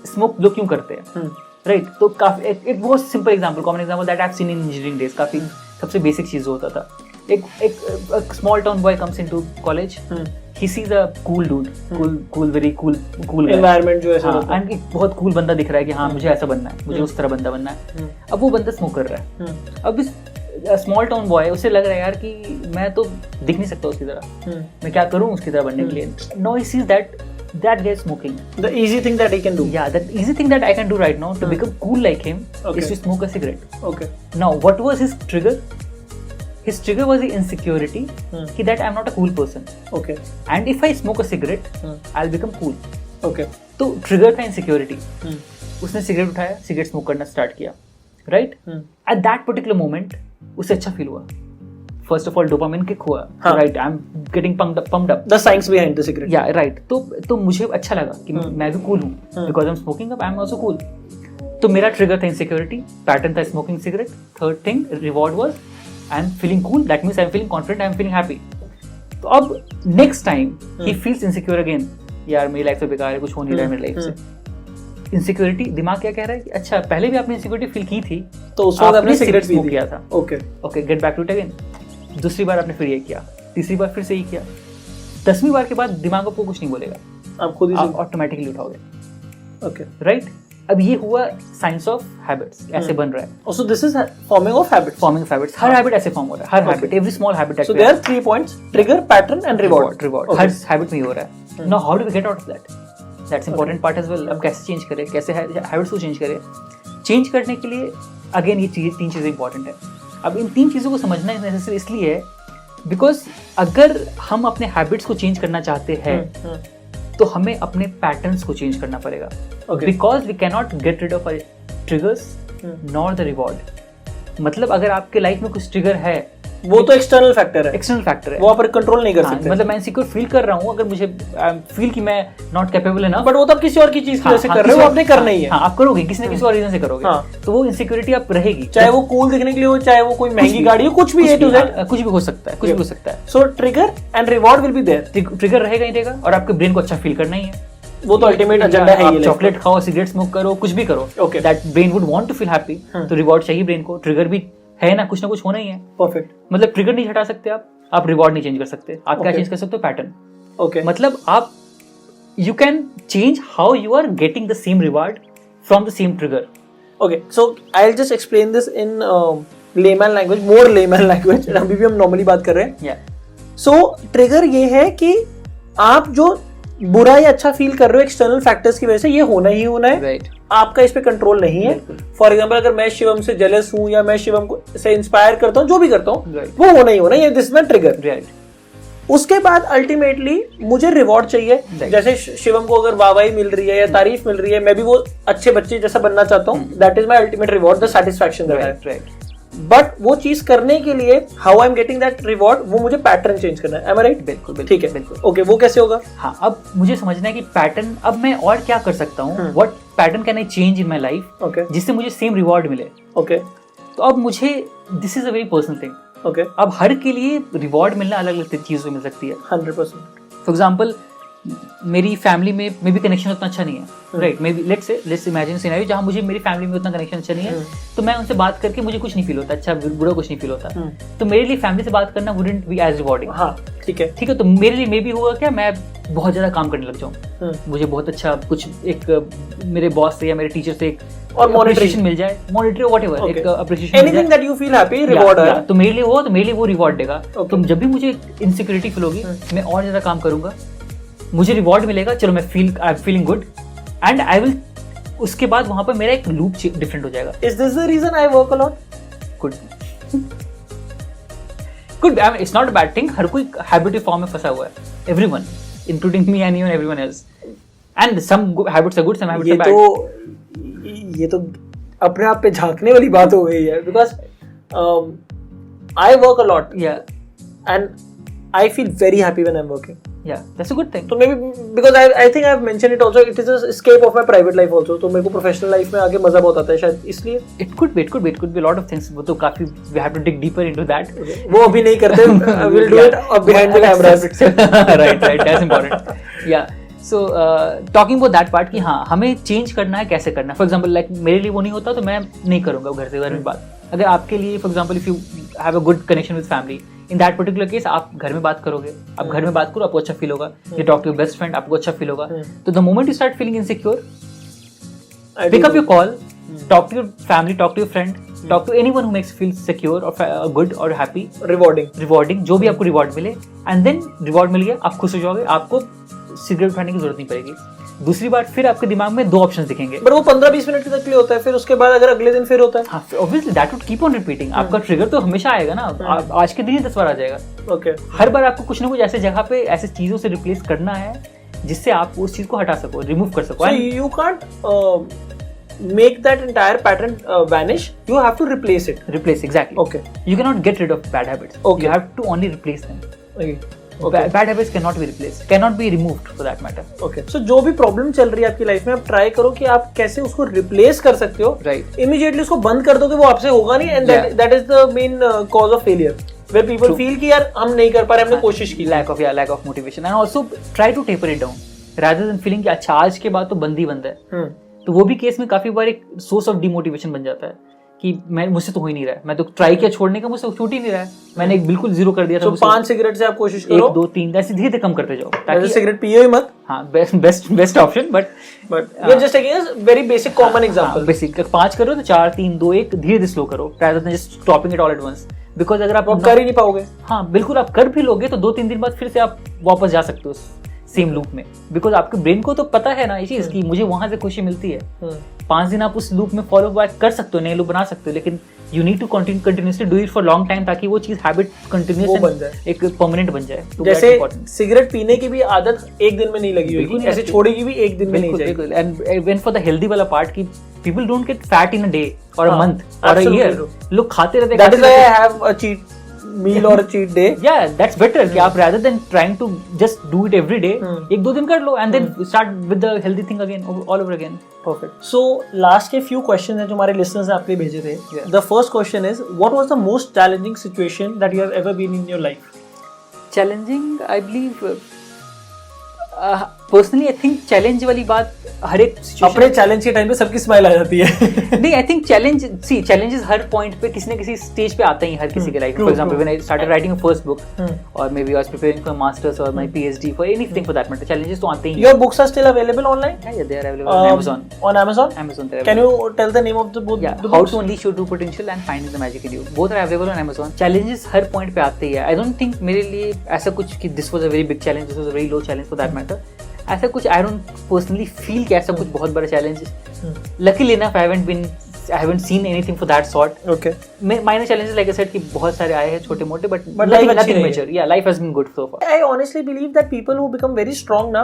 smoke लोग क्यों करते हैं, right? तो काफी एक बहुत simple example, common example that I have seen in engineering days, काफी सबसे बेसिक चीज होता था। एक small town boy comes into college, he sees a cool dude, very cool guy. Environment जो ऐसा होता है, and एक बहुत cool बंदा दिख रहा है कि हाँ मुझे ऐसा बनना है, मुझे उस तरह बंदा बनना है। अब वो बंदा स्मोक कर रहा है। अब इस स्मॉल टाउन बॉय, उसे लग रहा है यार कि मैं तो दिख नहीं सकता उसकी तरह, मैं क्या करूं उसकी तरह बनने के लिए। Now he sees that guy is smoking. the easy thing that he can do. Yeah, that easy thing that I can do right now to become cool like him is to smoke a cigarette. Okay. Now, what was his trigger? His trigger was the insecurity that I'm not a cool person. Okay. And if I smoke a cigarette, I'll become cool. Okay. तो ट्रिगर था इनसिक्योरिटी। उसने सिगरेट उठाया, सिगरेट स्मोक करना स्टार्ट किया, right? At that particular moment उसे अच्छा फील हुआ। First of all dopamine kick हुआ, right? I am getting pumped up. The science behind the cigarette. Yeah right. तो मुझे अच्छा लगा कि मैं भी कूल हूँ, because I am smoking up, I am also cool. तो मेरा ट्रिगर था इनसिक्योरिटी, पैटर्न था smoking cigarette, third thing reward was I am feeling cool, that means I am feeling confident, I am feeling happy. तो अब next time he feels insecure again, यार मेरी लाइफ तो बेकार है, कुछ हो नहीं रहा है मेरी लाइफ से। इनसिक्योरिटी, दिमाग क्या कह रहा है कि अच्छा पहले भी आपने इनसिक्योरिटी फील की थी तो उस वक्त आपने सिगरेट स्मोक किया था। Okay, get back to it again. दूसरी बार आपने फिर ये किया, तीसरी बार फिर से ही किया, 10वीं बार के बाद दिमाग आपको कुछ नहीं बोलेगा, आप खुद ही ऑटोमेटिकली उठाओगे। Okay, right? अब ये हुआ साइंस ऑफ हैबिट्स, ऐसे बन रहा है। So this is forming of habits. Forming of habits, हर हैबिट ऐसे फॉर्म हो रहा है, हर habit, every small habit. So there are 3 points, trigger, pattern and reward. हर हैबिट में ही हो रहा है। Now how do we get out of that? That's important part as well. अब कैसे चेंज करें, कैसे हैबिट्स को चेंज करें? चेंज करने के लिए अगेन ये 3 चीजें इंपॉर्टेंट है। अब इन 3 चीजों को समझना नेसेसरी इसलिए है बिकॉज अगर हम अपने हैबिट्स को चेंज करना चाहते हैं तो हमें अपने पैटर्न्स को चेंज करना पड़ेगा, because we can not get rid of our triggers nor the reward. मतलब अगर आपके लाइफ में कुछ ट्रिगर है, वो तो एक्सटर्नल फैक्टर है, वो आप कंट्रोल नहीं कर सकते। मतलब मैं इनसिक्योर फील कर रहा हूँ, अगर मुझे फील कि मैं नॉट कैपेबल है ना, बट वो तो आप किसी और की चीज की वजह से कर रहे हो, आपने करना ही है। आप करोगे, किसी न किसी और रीजन से करोगे, तो वो इनसिक्योरिटी आप रहेगी, चाहे वो कूल दिखने के लिए हो, चाहे वो कोई महंगी गाड़ी हो, कुछ भी A to Z, कुछ भी हो सकता है, कुछ भी हो सकता है। So trigger and reward will be there. Trigger रहेगा ही रहेगा, और आपके ब्रेन को अच्छा फील करना ही है, वो तो अल्टीमेट एजेंडा है। ये चॉकलेट खाओ, सिगरेट स्मोक करो, कुछ भी करो, that brain would want to feel happy, तो रिवॉर्ड चाहिए ब्रेन को। ट्रिगर भी है ना, कुछ ना कुछ होना ही है। परफेक्ट। मतलब ट्रिगर नहीं हटा सकते आप रिवॉर्ड नहीं चेंज कर सकते, आप क्या चेंज कर सकते हो? पैटर्न। ओके, मतलब आप you can change how you are getting the same reward from the same trigger. Okay, so I will just explain this in layman language, more layman language, अभी भी हम नॉर्मली बात कर रहे हैं। सो ट्रिगर ये है कि आप जो बुरा या अच्छा फील कर रहे हो एक्सटर्नल फैक्टर्स की वजह से, ये होना ही होना है, राइट? आपका इस पे कंट्रोल नहीं है। फॉर एग्जांपल, अगर मैं शिवम से जेलस हूं या मैं शिवम को से इंस्पायर करता हूं, जो भी करता हूं, वो होना ही होना है, this is my trigger, right? उसके बाद अल्टीमेटली मुझे रिवॉर्ड चाहिए। जैसे शिवम को अगर वाहवाही मिल रही है या तारीफ मिल रही है, मैं भी वो अच्छे बच्चे जैसा बनना चाहता हूँ, that is my ultimate reward, the satisfaction that I have. But वो चीज करने के लिए how I am getting that reward, वो मुझे पैटर्न चेंज करना है। M I right? बिल्कुल ठीक है, बिल्कुल। ओके, वो कैसे होगा? हाँ, अब मुझे समझना है कि पैटर्न, अब मैं और क्या कर सकता हूँ, what pattern can I change in my life, okay जिससे मुझे सेम रिवॉर्ड मिले। ओके तो अब मुझे, this is a very personal thing. Okay, अब हर के लिए रिवॉर्ड मिलना अलग अलग चीज़ों से मिल सकती है। 100%। फॉर एग्जाम्पल, मेरी फैमिली में मे बी कनेक्शन उतना अच्छा नहीं है, right? May be let's imagine scenario जहाँ मुझे मेरी फैमिली में उतना कनेक्शन अच्छा नहीं है, तो मैं उनसे बात करके मुझे कुछ नहीं फील होता, अच्छा बुरा कुछ नहीं फील होता, तो मेरे लिए फैमिली से बात करना वुडंट बी एज रिवॉर्डिंग। हाँ, ठीक है। ठीक है, तो मेरे लिए मे बी होगा क्या, मैं बहुत ज़्यादा काम करने लग जाऊँ, मुझे बहुत अच्छा कुछ एक मेरे बॉस से या मेरे टीचर से एक और मॉनिटरेशन मिल जाए, मॉनिटरी व्हाटएवर, एक appreciation, anything that you feel happy, reward है। तो मेरे लिए वो रिवॉर्ड देगा। तो जब भी मुझे इनसिक्योरिटी फील होगी, मैं और ज़्यादा काम करूंगा, मुझे रिवॉर्ड मिलेगा, चलो मैं आई am feeling good, and I will, उसके बाद वहां पर मेरा एक लूप डिफरेंट हो जाएगा। Is this the reason I work a lot? Good it's not a bad thing. हर कोई हैबिट फॉर्म में फंसा हुआ है, everyone including me and even everyone else, and some habits are good, some habits are bad. ये तो अपने आप पे झांकने वाली बात हो गई है, because I work a lot and I feel very happy when I am working. Yeah, that's a good thing. तो maybe because I think I've mentioned it also, it is an escape of my private life also. तो मेरे को प्रोफेशनल लाइफ में आगे मजा बहुत आता है शायद इसलिए। It could be a lot of things. वो तो काफी, we have to dig deeper into that. वो अभी नहीं करते, we'll do it behind the cameras. right, that's important. Yeah. So talking about that part कि हाँ, हमें चेंज करना है, कैसे करना है। फॉर एग्जाम्पल लाइक मेरे लिए वो नहीं होता तो मैं नहीं करूँगा घर में बात। अगर आपके लिए for example if you have a good connection with family, in that particular case आप घर में बात करोगे, आप घर में बात करो, आपको अच्छा फील होगा। You talk to your best friend, आपको अच्छा फील होगा। तो the moment you start feeling insecure, pick up your call, talk to your family, talk to your friend, talk to anyone who makes you feel secure or good or happy, rewarding, जो भी आपको रिवॉर्ड मिले, एंड देन रिवॉर्ड मिल गया, आप खुश हो जाओगे, आपको सिगरेट उठाने की जरूरत नहीं पड़ेगी। दूसरी बार फिर आपके दिमाग में दो ऑप्शंस दिखेंगे, बट वो 15-20 मिनट तक के लिए होता है, फिर उसके बाद अगर अगले दिन फिर होता है, हाँ, obviously that would keep on repeating. आपका ट्रिगर तो हमेशा आएगा ना, आज के दिन ही 10 बार आ जाएगा। ओके, हर बार आपको कुछ ना कुछ ऐसे जगह पे ऐसे चीजों से रिप्लेस करना है जिससे आप उस चीज को हटा सको, रिमूव कर सको। So you can't make that entire pattern vanish, you have to replace it. Replace, exactly. Okay. You cannot get rid of bad habits. Okay. You have to only replace them. Okay. Bad habits cannot be replaced, cannot be removed for that matter. Okay. So जो भी प्रॉब्लम चल रही है आपकी लाइफ में, आप ट्राई करो कि आप कैसे उसको रिप्लेस कर सकते हो। Right. Immediately उसको बंद कर दोगे, वो आपसे होगा नहीं, and that is the main cause of failure. Where people feel कि यार हम नहीं कर पा रहे, हमने कोशिश की। Lack of motivation, and also try to taper it down rather than feeling कि अच्छा आज के बाद तो बंद ही बंद है। तो वो भी केस में काफी बार एक सोर्स ऑफ डिमोटिवेशन बन जाता है कि मैं, मुझसे तो हो ही नहीं रहा है, मैं तो ट्राई किया छोड़ने का, मुझसे छूट ही नहीं रहा है, मैंने एक बिल्कुल जीरो कर दिया था। तो 5 सिगरेट से आप कोशिश करो, 1 2 3 ऐसे धीरे धीरे कम करते जाओ, ताकि सिगरेट पियो ही मत। हाँ, best option, but we are just taking a very basic common example. Basic 5 करो तो 4 3 2 1 धीरे धीरे स्लो करो, rather than just stopping it all at once, because अगर आप कर ही नहीं पाओगे। हाँ बिल्कुल, आप कर भी लोगे तो 2-3 दिन बाद फिर से आप वापस जा सकते हो सेम लूप में, बिकॉज आपके ब्रेन को तो पता है ना ये चीज कि मुझे वहां से खुशी मिलती है। 5 दिन आप उस लूप में फॉलो बैक कर सकते हो, नए लूप बना सकते हो, लेकिन you need to continuously do it for long time, ताकि वो चीज हैबिट कंटिन्यूअस बन जाए, एक परमानेंट बन जाए। जैसे सिगरेट पीने की भी आदत एक दिन में नहीं लगी होगी, ऐसे छोड़ेगी भी एक दिन में नहीं जाएगी। And when for the healthy वाला पार्ट की people don't get fat in a day और अ मंथ और अ ईयर, लोग खाते रहते हैं। That is why I have a cheat meal और cheat day. Yeah, that's better कि आप rather than trying to just do it every day, 1-2 दिन कर लो and then start with the healthy thing again, all over again. Perfect. So last के few questions हैं जो हमारे listeners ने आपके भेजे थे। The first question is, what was the most challenging situation that you have ever been in your life? Challenging, I believe, personally I think challenge वाली बात हर एक अपने चैलेंज के टाइम पे सबकी स्माइल आ जाती है। नहीं, I think challenges her point पे किसी न किसी स्टेज पे आते ही हर किसी के लाइफ में। For example when I started writing my first book, और maybe I was preparing for masters और my PhD, for anything for that matter, challenges तो आते ही। Your books are still available online? Yeah, they are available on Amazon. On Amazon? Amazon they are Can you tell the name of the book? Yeah, How to Unleash Your True Potential and Finding the Magic in You. Both are available on Amazon. Challenges her point पे आते ही है। I don't think मेरे लिए ऐसा कुछ कि this was a very big challenge, this was a very low challenge for that matter. ऐसा कुछ I don't personally feel कि ऐसा कुछ बहुत बड़ा challenge है। Luckily enough, I haven't seen anything for that sort. Okay. Minor challenges, like I said, कि बहुत सारे आए हैं छोटे मोटे, but life nothing major. Yeah, life has been good so far. I honestly believe that people who become very strong ना,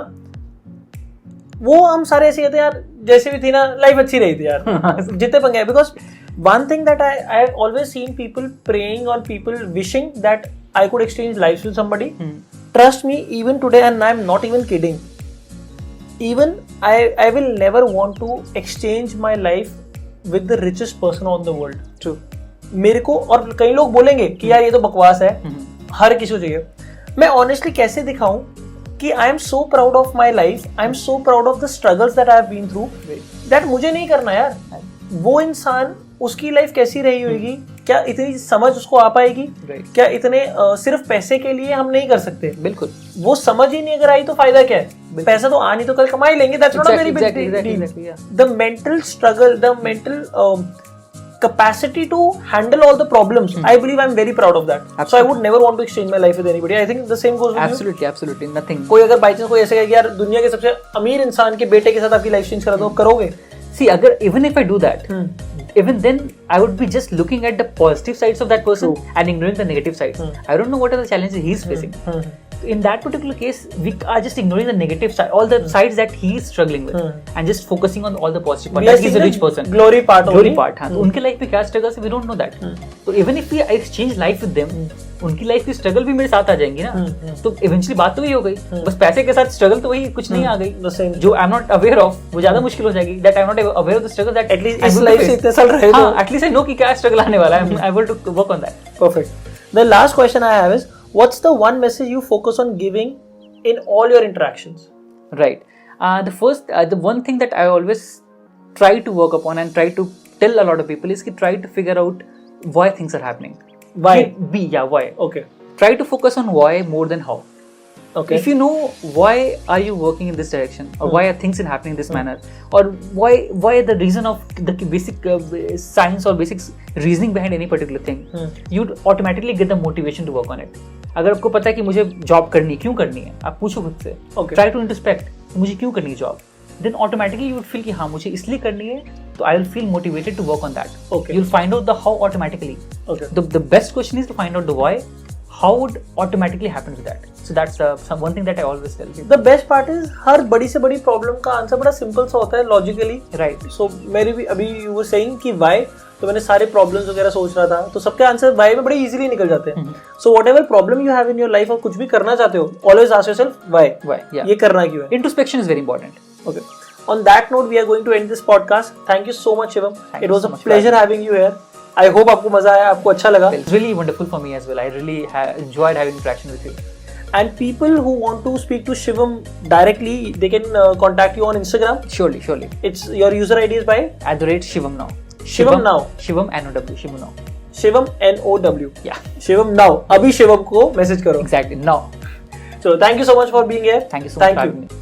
वो हम सारे ऐसे कहते हैं यार, जैसे भी थी ना लाइफ अच्छी रही थी यार, जितने पंगे हैं, because One thing that I've always seen people praying or people wishing that I could exchange lives with somebody. Trust me, even today, and I'm not even kidding. Even I will never want to exchange my life with the richest person on the world. True. मेरे को, और कई लोग बोलेंगे कि यार ये तो बकवास है, हर किसी को चाहिए. मैं ऑनेस्टली कैसे दिखाऊं कि I am so proud of my life, I am so proud of the struggles that I have been through, that मुझे नहीं करना यार. वो इंसान, उसकी लाइफ कैसी रही होगी, क्या इतनी समझ उसको आ पाएगी, क्या इतने सिर्फ पैसे के लिए हम नहीं कर सकते. बिल्कुल. वो समझ ही नहीं अगर आई तो फायदा क्या है. पैसा तो आ नहीं तो कल कमा ही लेंगे. That's not a very big deal. The mental struggle, the mental capacity to handle all the problems, I believe I'm very proud of that. Absolutely. So I would never want to exchange my life with anybody. I think the same goes with you. Absolutely nothing. कोई अगर बाई चांस कोई ऐसे कहे कि यार दुनिया के सबसे अमीर इंसान के बेटे के साथ आपकी लाइफ चेंज करा दो, करोगे? See, अगर even if I do that, even then I would be just looking at the positive sides of that person and ignoring the negative sides. I don't know what are the challenges he's facing. In that particular case, we are just ignoring the negative side, all the sides that he is struggling with, and just focusing on all the positive parts. That he's a rich person. Glory part. हाँ. तो उनके लाइफ में क्या struggles, we don't know that. So even if we exchange life with them, उनकी लाइफ की स्ट्रगल भी मेरे साथ आ जाएंगी ना. तो इवेंचुअली बात तो वही हो गई. बस पैसे के साथ स्ट्रगल तो वही कुछ नहीं आ गई. जो आई एम नॉट अवेयर ऑफ, वो ज्यादा मुश्किल हो जाएगी. That I am not aware of the struggle that at least इस लाइफ से इतने साल रहे तो एटलीस्ट आई नो कि क्या स्ट्रगल आने वाला है. I am able to work on that. Perfect. The last question I have is, what's the one message you focus on giving in all your interactions? Right. The one thing that I always try to work upon and try to tell a lot of people is to try to figure out why things are happening. Why? Why. Okay. Try to focus on why more than how. Okay. If you know why are you working in this direction, or why are things happening in this manner, or why the reason of the basic science or basic reasoning behind any particular thing, you'd automatically get the motivation to work on it. अगर आपको पता है कि मुझे जॉब करनी है, क्यों करनी है, आप पूछो खुद से. ट्राई टू इंट्रोस्पेक्ट, मुझे क्यों करनी है job. Then automatically you will feel कि हाँ मुझे इसलिए करनी है, तो I will feel motivated to work on that. You will find out the how automatically. The best question is to find out the why. How would automatically happen with that? So that's one thing that I always tell people. The best part is हर बड़ी से बड़ी प्रॉब्लम का आंसर बड़ा सिंपल सा होता है, लॉजिकली. Right. So मेरी भी अभी you were saying कि why, तो मैंने सारे प्रॉब्लम्स वगैरह सोच रहा था, तो सबके आंसर why में बड़े इजीली निकल जाते हैं. So whatever problem you have in your life, और कुछ भी करना चाहते हो, always ask yourself why. Why? Yeah. ये करना क्यों है? Introspection is very important. Okay. On that note, we are going to end this podcast. Thank you so much, Shivam. It was a pleasure having you here. I hope आपको मजा आया, आपको अच्छा लगा. It's really wonderful for me as well. I really enjoyed having interaction with you. And people who want to speak to Shivam directly, they can contact you on Instagram. Surely. It's your user ID is by @Shivam Now. Shivam Now. Shivam NOW. Shivam Now. Shivam NOW. Yeah. Shivam Now. अभी शिवम को मैसेज करो. Exactly. Now. So thank you so much for being here. Thank you so much for having me.